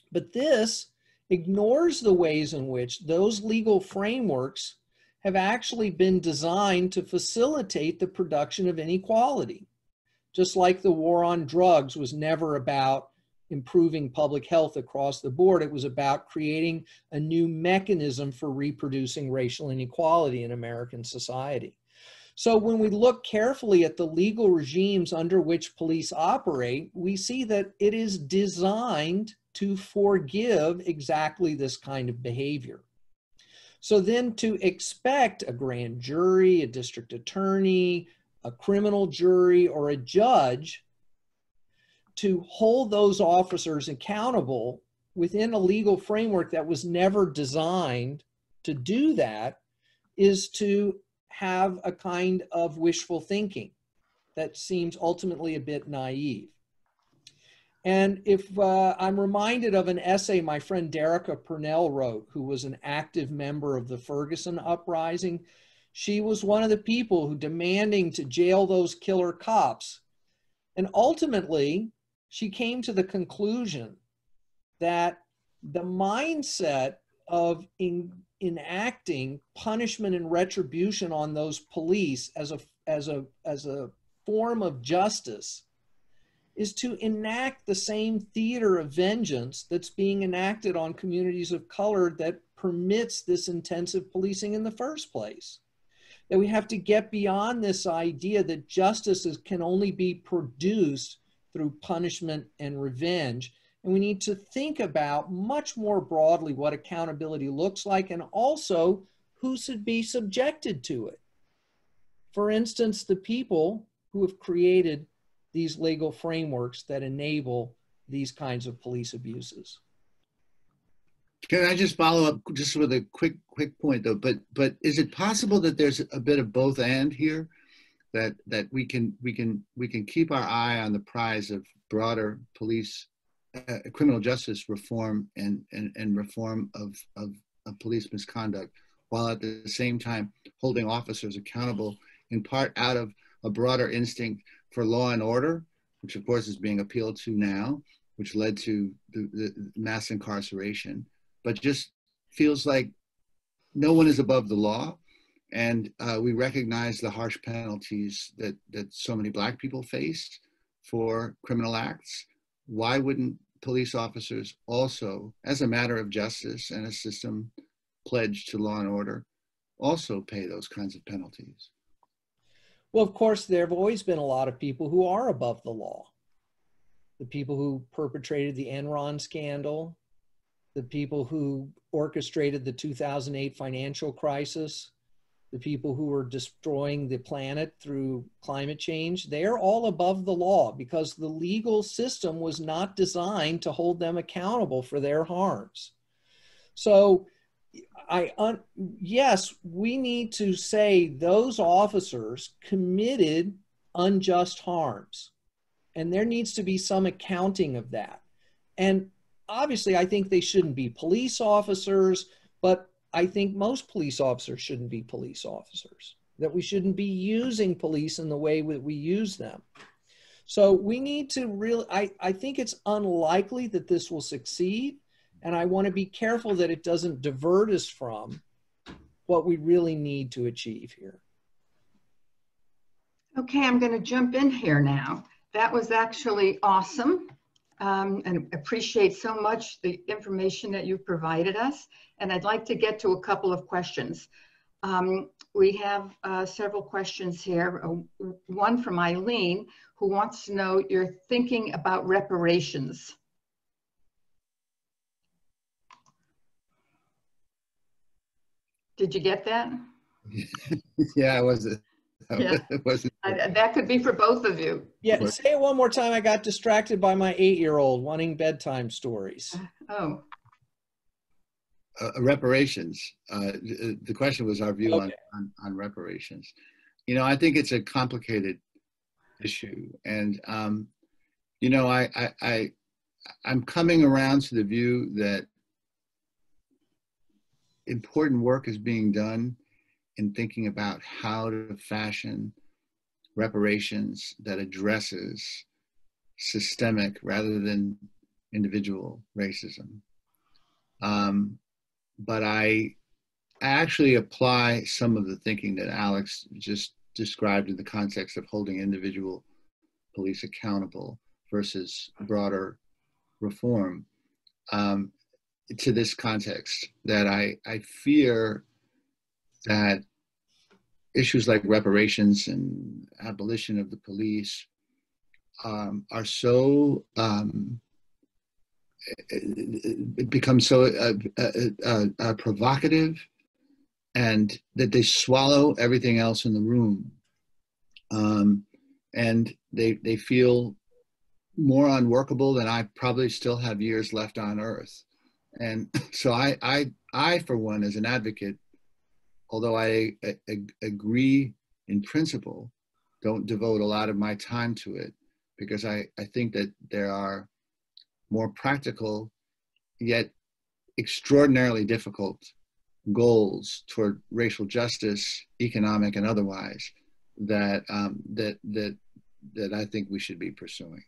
But this ignores the ways in which those legal frameworks have actually been designed to facilitate the production of inequality. Just like the war on drugs was never about improving public health across the board, it was about creating a new mechanism for reproducing racial inequality in American society. So when we look carefully at the legal regimes under which police operate, we see that it is designed to forgive exactly this kind of behavior. So then to expect a grand jury, a district attorney, a criminal jury, or a judge to hold those officers accountable within a legal framework that was never designed to do that is to have a kind of wishful thinking that seems ultimately a bit naive. And if I'm reminded of an essay my friend Derica Purnell wrote, who was an active member of the Ferguson uprising. She was one of the people who demanding to jail those killer cops. And ultimately, she came to the conclusion that the mindset of enacting punishment and retribution on those police as a form of justice is to enact the same theater of vengeance that's being enacted on communities of color that permits this intensive policing in the first place. That we have to get beyond this idea that justice can only be produced through punishment and revenge. And we need to think about much more broadly what accountability looks like and also who should be subjected to it. For instance, the people who have created these legal frameworks that enable these kinds of police abuses. Can I just follow up just with a quick point though? But is it possible that there's a bit of both and here, that we can keep our eye on the prize of broader police criminal justice reform and reform of police misconduct, while at the same time holding officers accountable in part out of a broader instinct for law and order, which of course is being appealed to now, which led to the mass incarceration, but just feels like no one is above the law. And we recognize the harsh penalties that so many Black people face for criminal acts. Why wouldn't police officers also, as a matter of justice and a system pledged to law and order, also pay those kinds of penalties? Well, of course, there have always been a lot of people who are above the law. The people who perpetrated the Enron scandal, the people who orchestrated the 2008 financial crisis, the people who were destroying the planet through climate change, they're all above the law because the legal system was not designed to hold them accountable for their harms. So yes, we need to say those officers committed unjust harms, and there needs to be some accounting of that. And obviously, I think they shouldn't be police officers, but I think most police officers shouldn't be police officers, that we shouldn't be using police in the way that we use them. So we need to really, I think it's unlikely that this will succeed. And I want to be careful that it doesn't divert us from what we really need to achieve here. Okay, I'm going to jump in here now. That was actually awesome. And appreciate so much the information that you provided us. And I'd like to get to a couple of questions. We have several questions here. One from Eileen, who wants to know your thinking about reparations. Did you get that? Yeah, I wasn't. Yeah. That could be for both of you. Yeah, say it one more time. I got distracted by my 8-year-old wanting bedtime stories. Oh. Reparations. The question was our view on reparations. You know, I think it's a complicated issue, and you know, I'm coming around to the view that important work is being done in thinking about how to fashion reparations that addresses systemic rather than individual racism. But I actually apply some of the thinking that Alex just described in the context of holding individual police accountable versus broader reform to this context, that I fear that issues like reparations and abolition of the police are so, it becomes so provocative, and that they swallow everything else in the room. And they feel more unworkable than I probably still have years left on earth. And so I, for one, as an advocate, although I agree in principle, don't devote a lot of my time to it, because I think that there are more practical yet extraordinarily difficult goals toward racial justice, economic and otherwise, that I think we should be pursuing.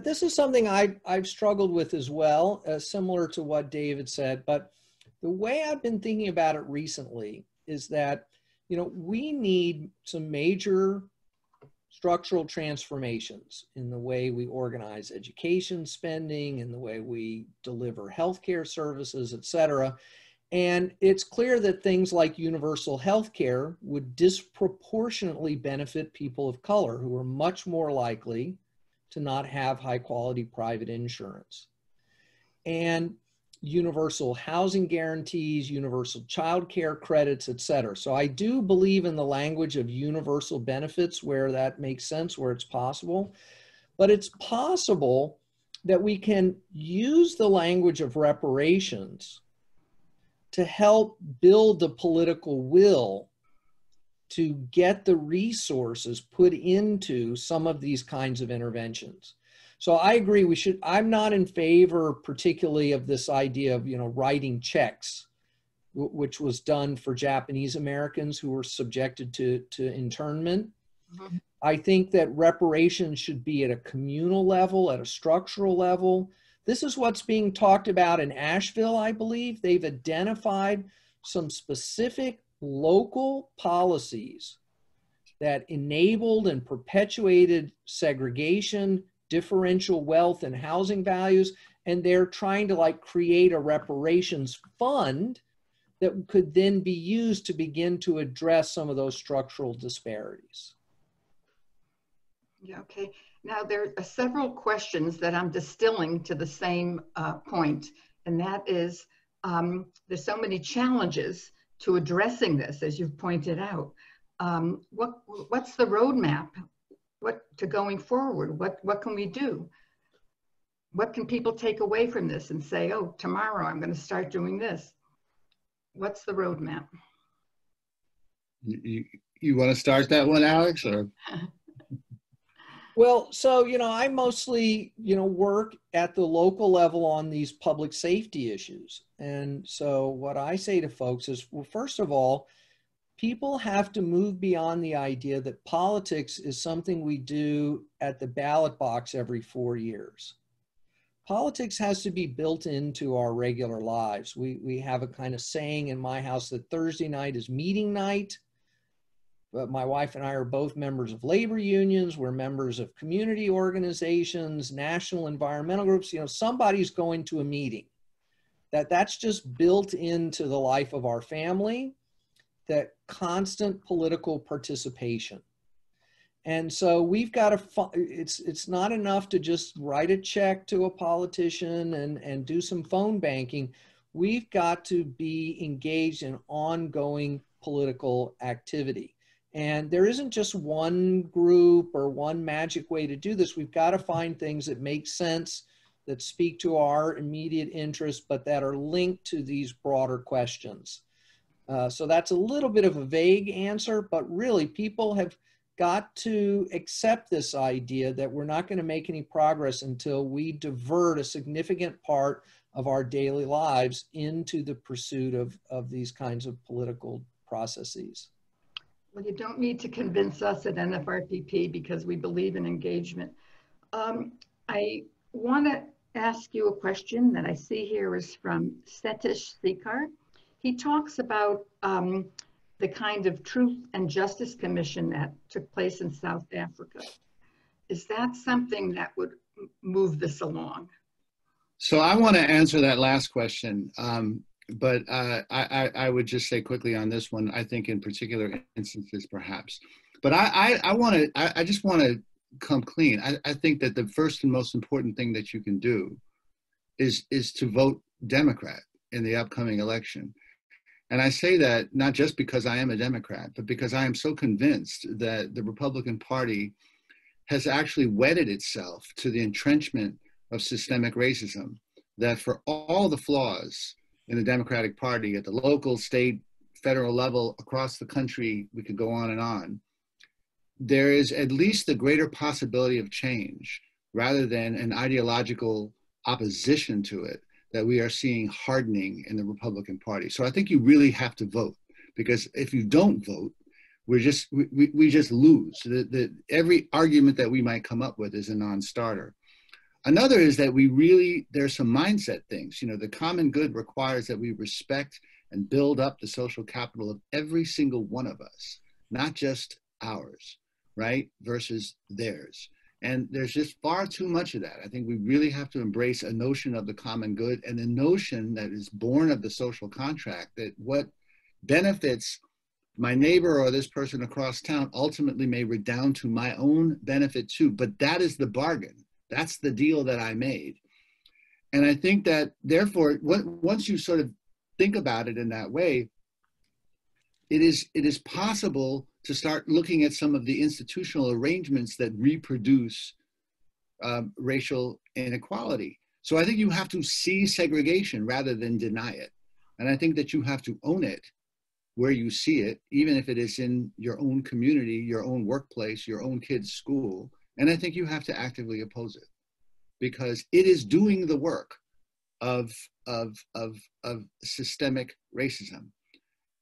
This is something I've struggled with as well, similar to what David said, but the way I've been thinking about it recently is that, you know, we need some major structural transformations in the way we organize education spending, in the way we deliver healthcare services, et cetera. And it's clear that things like universal healthcare would disproportionately benefit people of color who are much more likely to not have high quality private insurance. And universal housing guarantees, universal child care credits, et cetera. So I do believe in the language of universal benefits where that makes sense, where it's possible. But it's possible that we can use the language of reparations to help build the political will to get the resources put into some of these kinds of interventions. So I agree we should, I'm not in favor particularly of this idea of, writing checks, which was done for Japanese Americans who were subjected to internment. Mm-hmm. I think that reparations should be at a communal level, at a structural level. This is what's being talked about in Asheville, I believe. They've identified some specific local policies that enabled and perpetuated segregation, differential wealth and housing values, and they're trying to create a reparations fund that could then be used to begin to address some of those structural disparities. Yeah, okay. Now there are several questions that I'm distilling to the same point, and that is there's so many challenges to addressing this, as you've pointed out. What's the roadmap? What to going forward? What can we do? What can people take away from this and say, oh, tomorrow I'm going to start doing this? What's the roadmap? You want to start that one, Alex, or? Well, so, I mostly, work at the local level on these public safety issues. And so what I say to folks is, well, first of all, people have to move beyond the idea that politics is something we do at the ballot box every 4 years. Politics has to be built into our regular lives. We have a kind of saying in my house that Thursday night is meeting night. But my wife and I are both members of labor unions. We're members of community organizations, national environmental groups. Somebody's going to a meeting. That's just built into the life of our family, that constant political participation. And so we've got to, it's not enough to just write a check to a politician and do some phone banking. We've got to be engaged in ongoing political activity. And there isn't just one group or one magic way to do this. We've got to find things that make sense, that speak to our immediate interests, but that are linked to these broader questions. So that's a little bit of a vague answer, but really people have got to accept this idea that we're not going to make any progress until we divert a significant part of our daily lives into the pursuit of these kinds of political processes. Well, you don't need to convince us at NFRPP because we believe in engagement. I want to ask you a question that I see here is from Setish Sikar. He talks about the kind of Truth and Justice Commission that took place in South Africa. Is that something that would move this along? So I want to answer that last question. But I would just say quickly on this one, I think in particular instances, perhaps. But I just want to come clean. I think that the first and most important thing that you can do is to vote Democrat in the upcoming election. And I say that not just because I am a Democrat, but because I am so convinced that the Republican Party has actually wedded itself to the entrenchment of systemic racism, that for all the flaws in the Democratic Party at the local, state, federal level, across the country, we could go on, there is at least the greater possibility of change rather than an ideological opposition to it that we are seeing hardening in the Republican Party. So I think you really have to vote, because if you don't vote, we just lose. Every argument that we might come up with is a non-starter. Another is that there's some mindset things. The common good requires that we respect and build up the social capital of every single one of us, not just ours, right? Versus theirs. And there's just far too much of that. I think we really have to embrace a notion of the common good and the notion that is born of the social contract, that what benefits my neighbor or this person across town ultimately may redound to my own benefit too. But that is the bargain. That's the deal that I made. And I think that therefore, once you sort of think about it in that way, it is possible to start looking at some of the institutional arrangements that reproduce racial inequality. So I think you have to see segregation rather than deny it. And I think that you have to own it where you see it, even if it is in your own community, your own workplace, your own kid's school. And I think you have to actively oppose it because it is doing the work of systemic racism.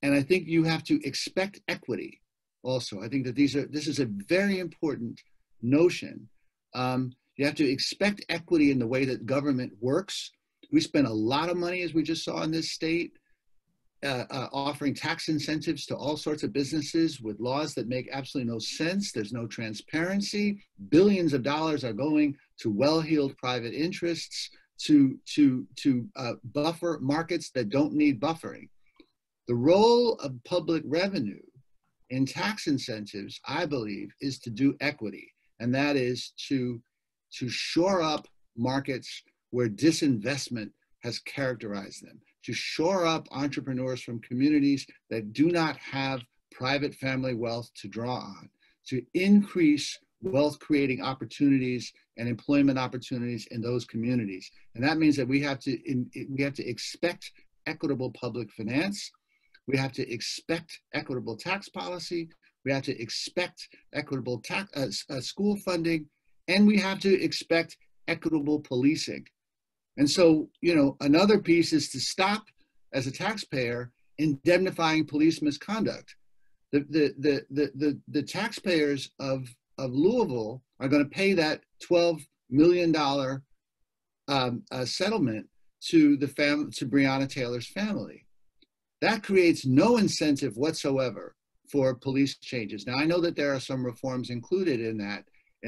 And I think you have to expect equity also. I think that this is a very important notion. You have to expect equity in the way that government works. We spend a lot of money, as we just saw in this state, offering tax incentives to all sorts of businesses with laws that make absolutely no sense. There's no transparency. Billions of dollars are going to well-heeled private interests to buffer markets that don't need buffering. The role of public revenue in tax incentives, I believe, is to do equity, and that is to shore up markets where disinvestment has characterized them, to shore up entrepreneurs from communities that do not have private family wealth to draw on, to increase wealth creating opportunities and employment opportunities in those communities. And that means that we have to expect equitable public finance. We have to expect equitable tax policy. We have to expect equitable school funding, and we have to expect equitable policing. And so, you know, another piece is to stop, as a taxpayer, indemnifying police misconduct. The taxpayers of Louisville are going to pay that $12 million settlement to Breonna Taylor's family. That creates no incentive whatsoever for police changes. Now, I know that there are some reforms included in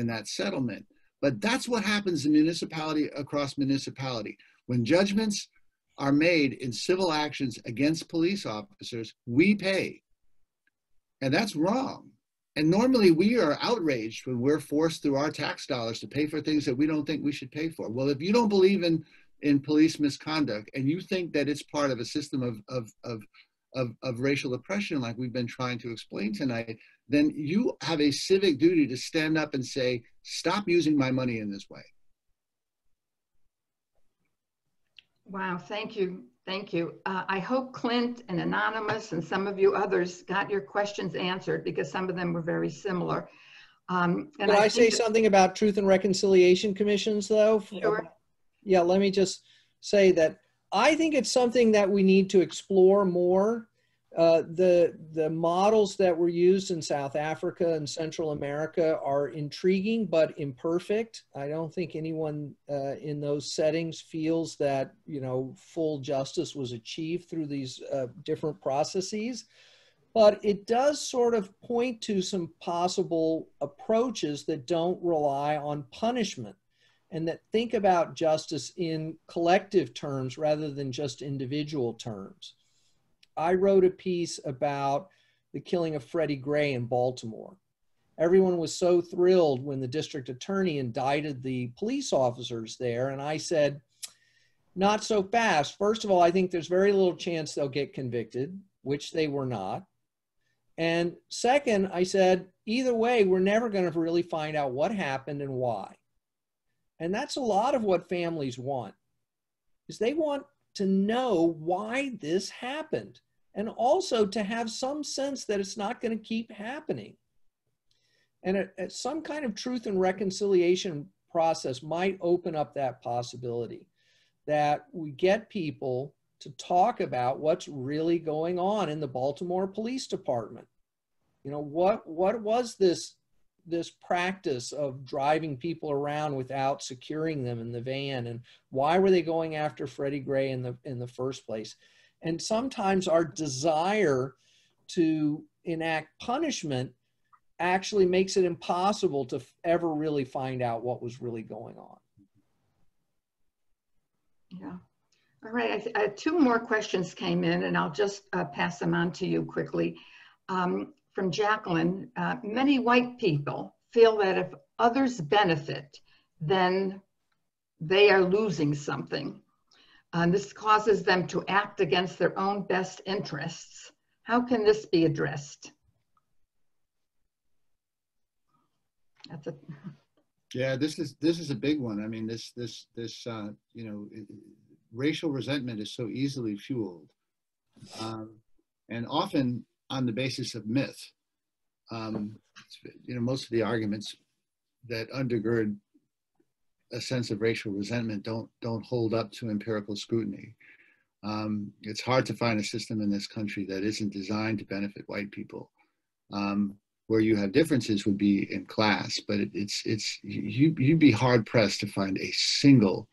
that settlement, but that's what happens in municipality across municipality. When judgments are made in civil actions against police officers, we pay. And that's wrong. And normally we are outraged when we're forced through our tax dollars to pay for things that we don't think we should pay for. Well, if you don't believe in police misconduct and you think that it's part of a system of racial oppression like we've been trying to explain tonight, then you have a civic duty to stand up and say, stop using my money in this way. Wow, thank you. Thank you. I hope Clint and Anonymous and some of you others got your questions answered because some of them were very similar. Can I say something about Truth and Reconciliation Commissions though? Sure. Yeah, let me just say that I think it's something that we need to explore more. The models that were used in South Africa and Central America are intriguing but imperfect. I don't think anyone in those settings feels that, you know, full justice was achieved through these different processes. But it does sort of point to some possible approaches that don't rely on punishment and that think about justice in collective terms rather than just individual terms. I wrote a piece about the killing of Freddie Gray in Baltimore. Everyone was so thrilled when the district attorney indicted the police officers there. And I said, not so fast. First of all, I think there's very little chance they'll get convicted, which they were not. And second, I said, either way, we're never going to really find out what happened and why. And that's a lot of what families want, is they want to know why this happened and also to have some sense that it's not going to keep happening. And some kind of truth and reconciliation process might open up that possibility that we get people to talk about what's really going on in the Baltimore Police Department. You know, what was this practice of driving people around without securing them in the van, and why were they going after Freddie Gray in the first place? And sometimes our desire to enact punishment actually makes it impossible to ever really find out what was really going on. Yeah. All right. I two more questions came in, and I'll just pass them on to you quickly. From Jacqueline, many white people feel that if others benefit, then they are losing something. This causes them to act against their own best interests. How can this be addressed? Yeah, this is a big one. I mean, racial resentment is so easily fueled, and often on the basis of myth. Most of the arguments that undergird a sense of racial resentment don't hold up to empirical scrutiny. It's hard to find a system in this country that isn't designed to benefit white people. Where you have differences would be in class, but you'd be hard pressed to find a single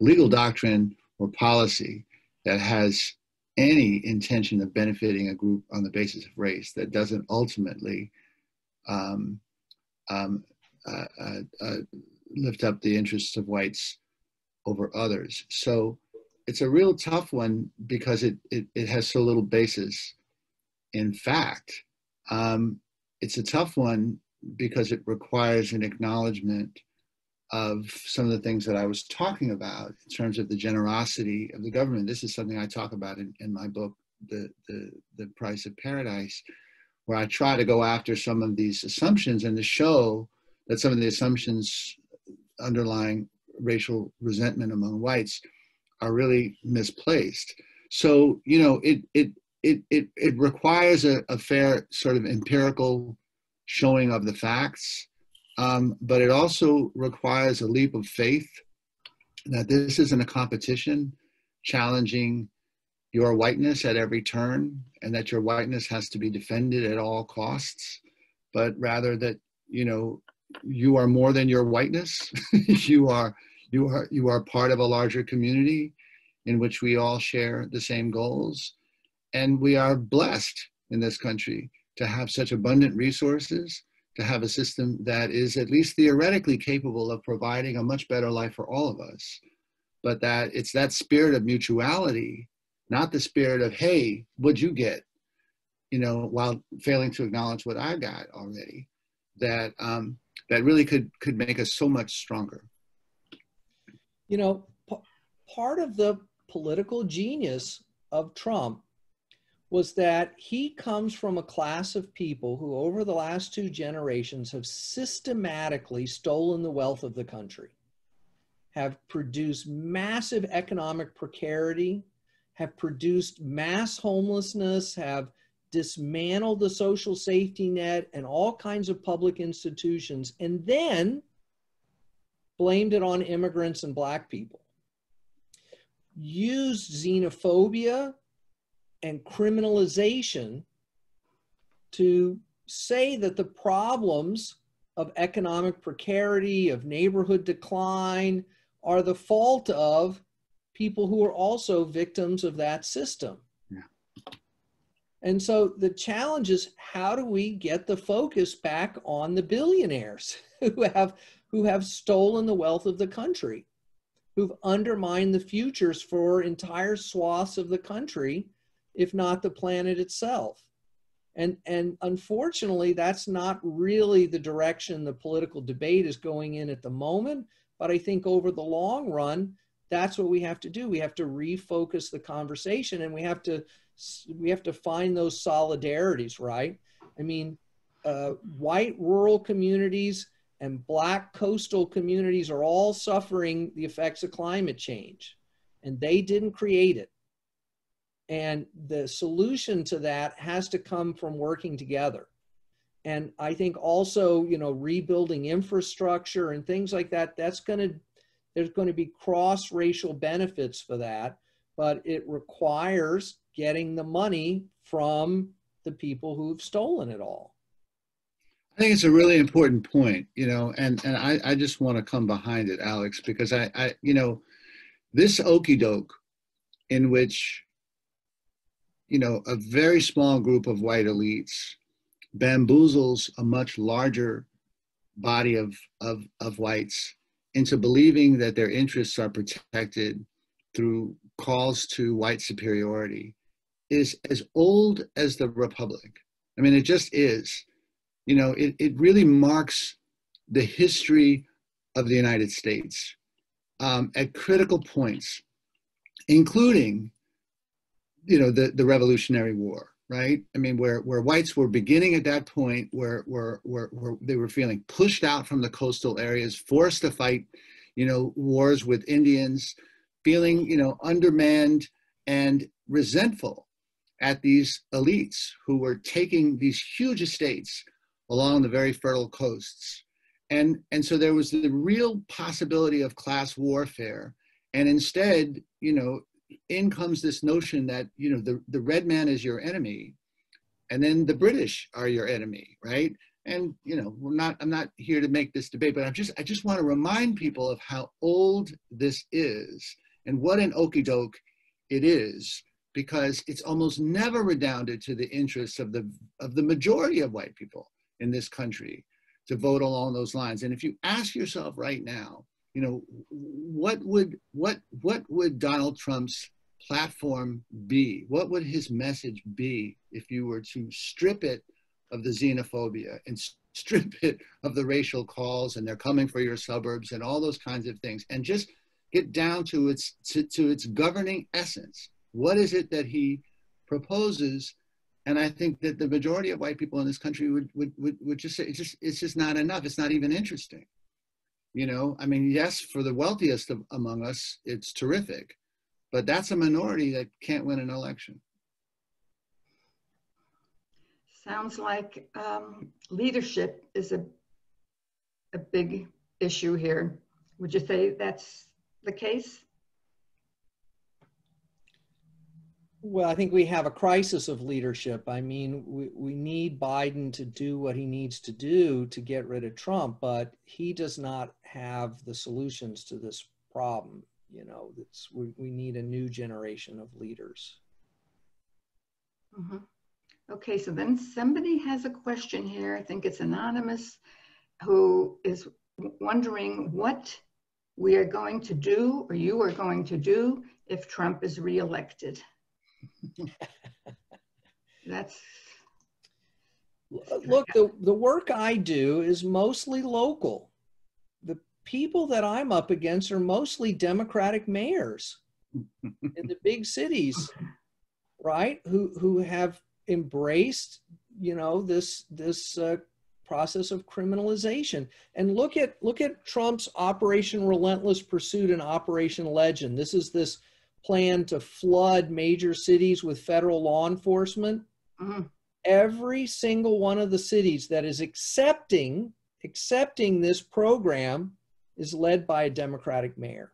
legal doctrine or policy that has any intention of benefiting a group on the basis of race that doesn't ultimately lift up the interests of whites over others. So it's a real tough one because it has so little basis in fact. It's a tough one because it requires an acknowledgement of some of the things that I was talking about in terms of the generosity of the government. This is something I talk about in my book, The Price of Paradise, where I try to go after some of these assumptions and to show that some of the assumptions underlying racial resentment among whites are really misplaced. So, it requires a fair sort of empirical showing of the facts, but it also requires a leap of faith that this isn't a competition challenging your whiteness at every turn, and that your whiteness has to be defended at all costs, but rather that, you are more than your whiteness. you are part of a larger community in which we all share the same goals. And we are blessed in this country to have such abundant resources, to have a system that is at least theoretically capable of providing a much better life for all of us. But that it's that spirit of mutuality, not the spirit of, hey, what'd you get? While failing to acknowledge what I got already, that really could make us so much stronger. Part of the political genius of Trump was that he comes from a class of people who over the last 2 generations have systematically stolen the wealth of the country, have produced massive economic precarity, have produced mass homelessness, have dismantled the social safety net and all kinds of public institutions, and then blamed it on immigrants and Black people. Used xenophobia and criminalization to say that the problems of economic precarity, of neighborhood decline, are the fault of people who are also victims of that system. Yeah. And so the challenge is, how do we get the focus back on the billionaires who have stolen the wealth of the country, who've undermined the futures for entire swaths of the country, if not the planet itself? And unfortunately, that's not really the direction the political debate is going in at the moment. But I think over the long run, that's what we have to do. We have to refocus the conversation, and we have to find those solidarities, right? I mean, white rural communities and Black coastal communities are all suffering the effects of climate change, and they didn't create it. And the solution to that has to come from working together. And I think also, rebuilding infrastructure and things like that, there's going to be cross-racial benefits for that, but it requires getting the money from the people who've stolen it all. I think it's a really important point, and I just want to come behind it, Alex, because I this okie doke in which, a very small group of white elites bamboozles a much larger body of whites into believing that their interests are protected through calls to white superiority is as old as the Republic. I mean, it just is. It really marks the history of the United States at critical points, including, the Revolutionary War. right? I mean, where whites were beginning at that point, where they were feeling pushed out from the coastal areas, forced to fight, wars with Indians, feeling, undermanned and resentful at these elites who were taking these huge estates along the very fertile coasts. And so there was the real possibility of class warfare. And instead, in comes this notion that, the red man is your enemy, and then the British are your enemy, right? And, I'm not here to make this debate, but I just want to remind people of how old this is and what an okey doke it is, because it's almost never redounded to the interests of the majority of white people in this country to vote along those lines. And if you ask yourself right now, what would Donald Trump's platform be? What would his message be if you were to strip it of the xenophobia and strip it of the racial calls and they're coming for your suburbs and all those kinds of things, and just get down to its governing essence? What is it that he proposes? And I think that the majority of white people in this country would just say it's just not enough. It's not even interesting. I mean, yes, for the wealthiest among us, it's terrific, but that's a minority that can't win an election. Sounds like leadership is a big issue here. Would you say that's the case? Well, I think we have a crisis of leadership. I mean, we need Biden to do what he needs to do to get rid of Trump, but he does not have the solutions to this problem. We need a new generation of leaders. Mm-hmm. Okay, so then somebody has a question here. I think it's anonymous, who is wondering what we are going to do, or you are going to do, if Trump is reelected. Look, the work I do is mostly local. The people that I'm up against are mostly Democratic mayors in the big cities, right? Who have embraced, this process of criminalization. And look at Trump's Operation Relentless Pursuit and Operation Legend. This is this plan to flood major cities with federal law enforcement. Mm-hmm. Every single one of the cities that is accepting this program is led by a Democratic mayor.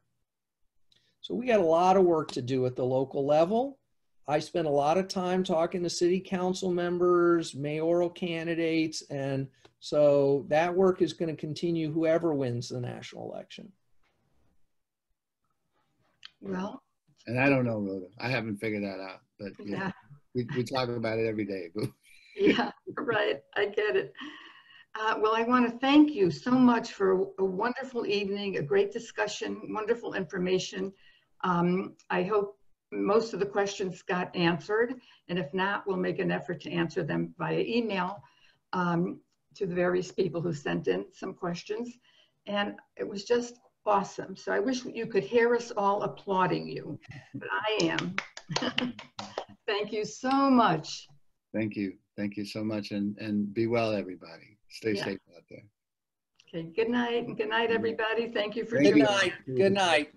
So we got a lot of work to do at the local level. I spent a lot of time talking to city council members, mayoral candidates, and so that work is going to continue whoever wins the national election. Well, and I don't know, Rhoda. I haven't figured that out, but yeah. We talk about it every day. Yeah, right. I get it. Well, I want to thank you so much for a wonderful evening, a great discussion, wonderful information. I hope most of the questions got answered, and if not, we'll make an effort to answer them via email to the various people who sent in some questions. And it was just awesome. So I wish you could hear us all applauding you, but I am. Thank you so much. Thank you. Thank you so much. And be well, everybody. Stay safe out there. Okay, good night. And good night, everybody. Thank you for Good night. Good night.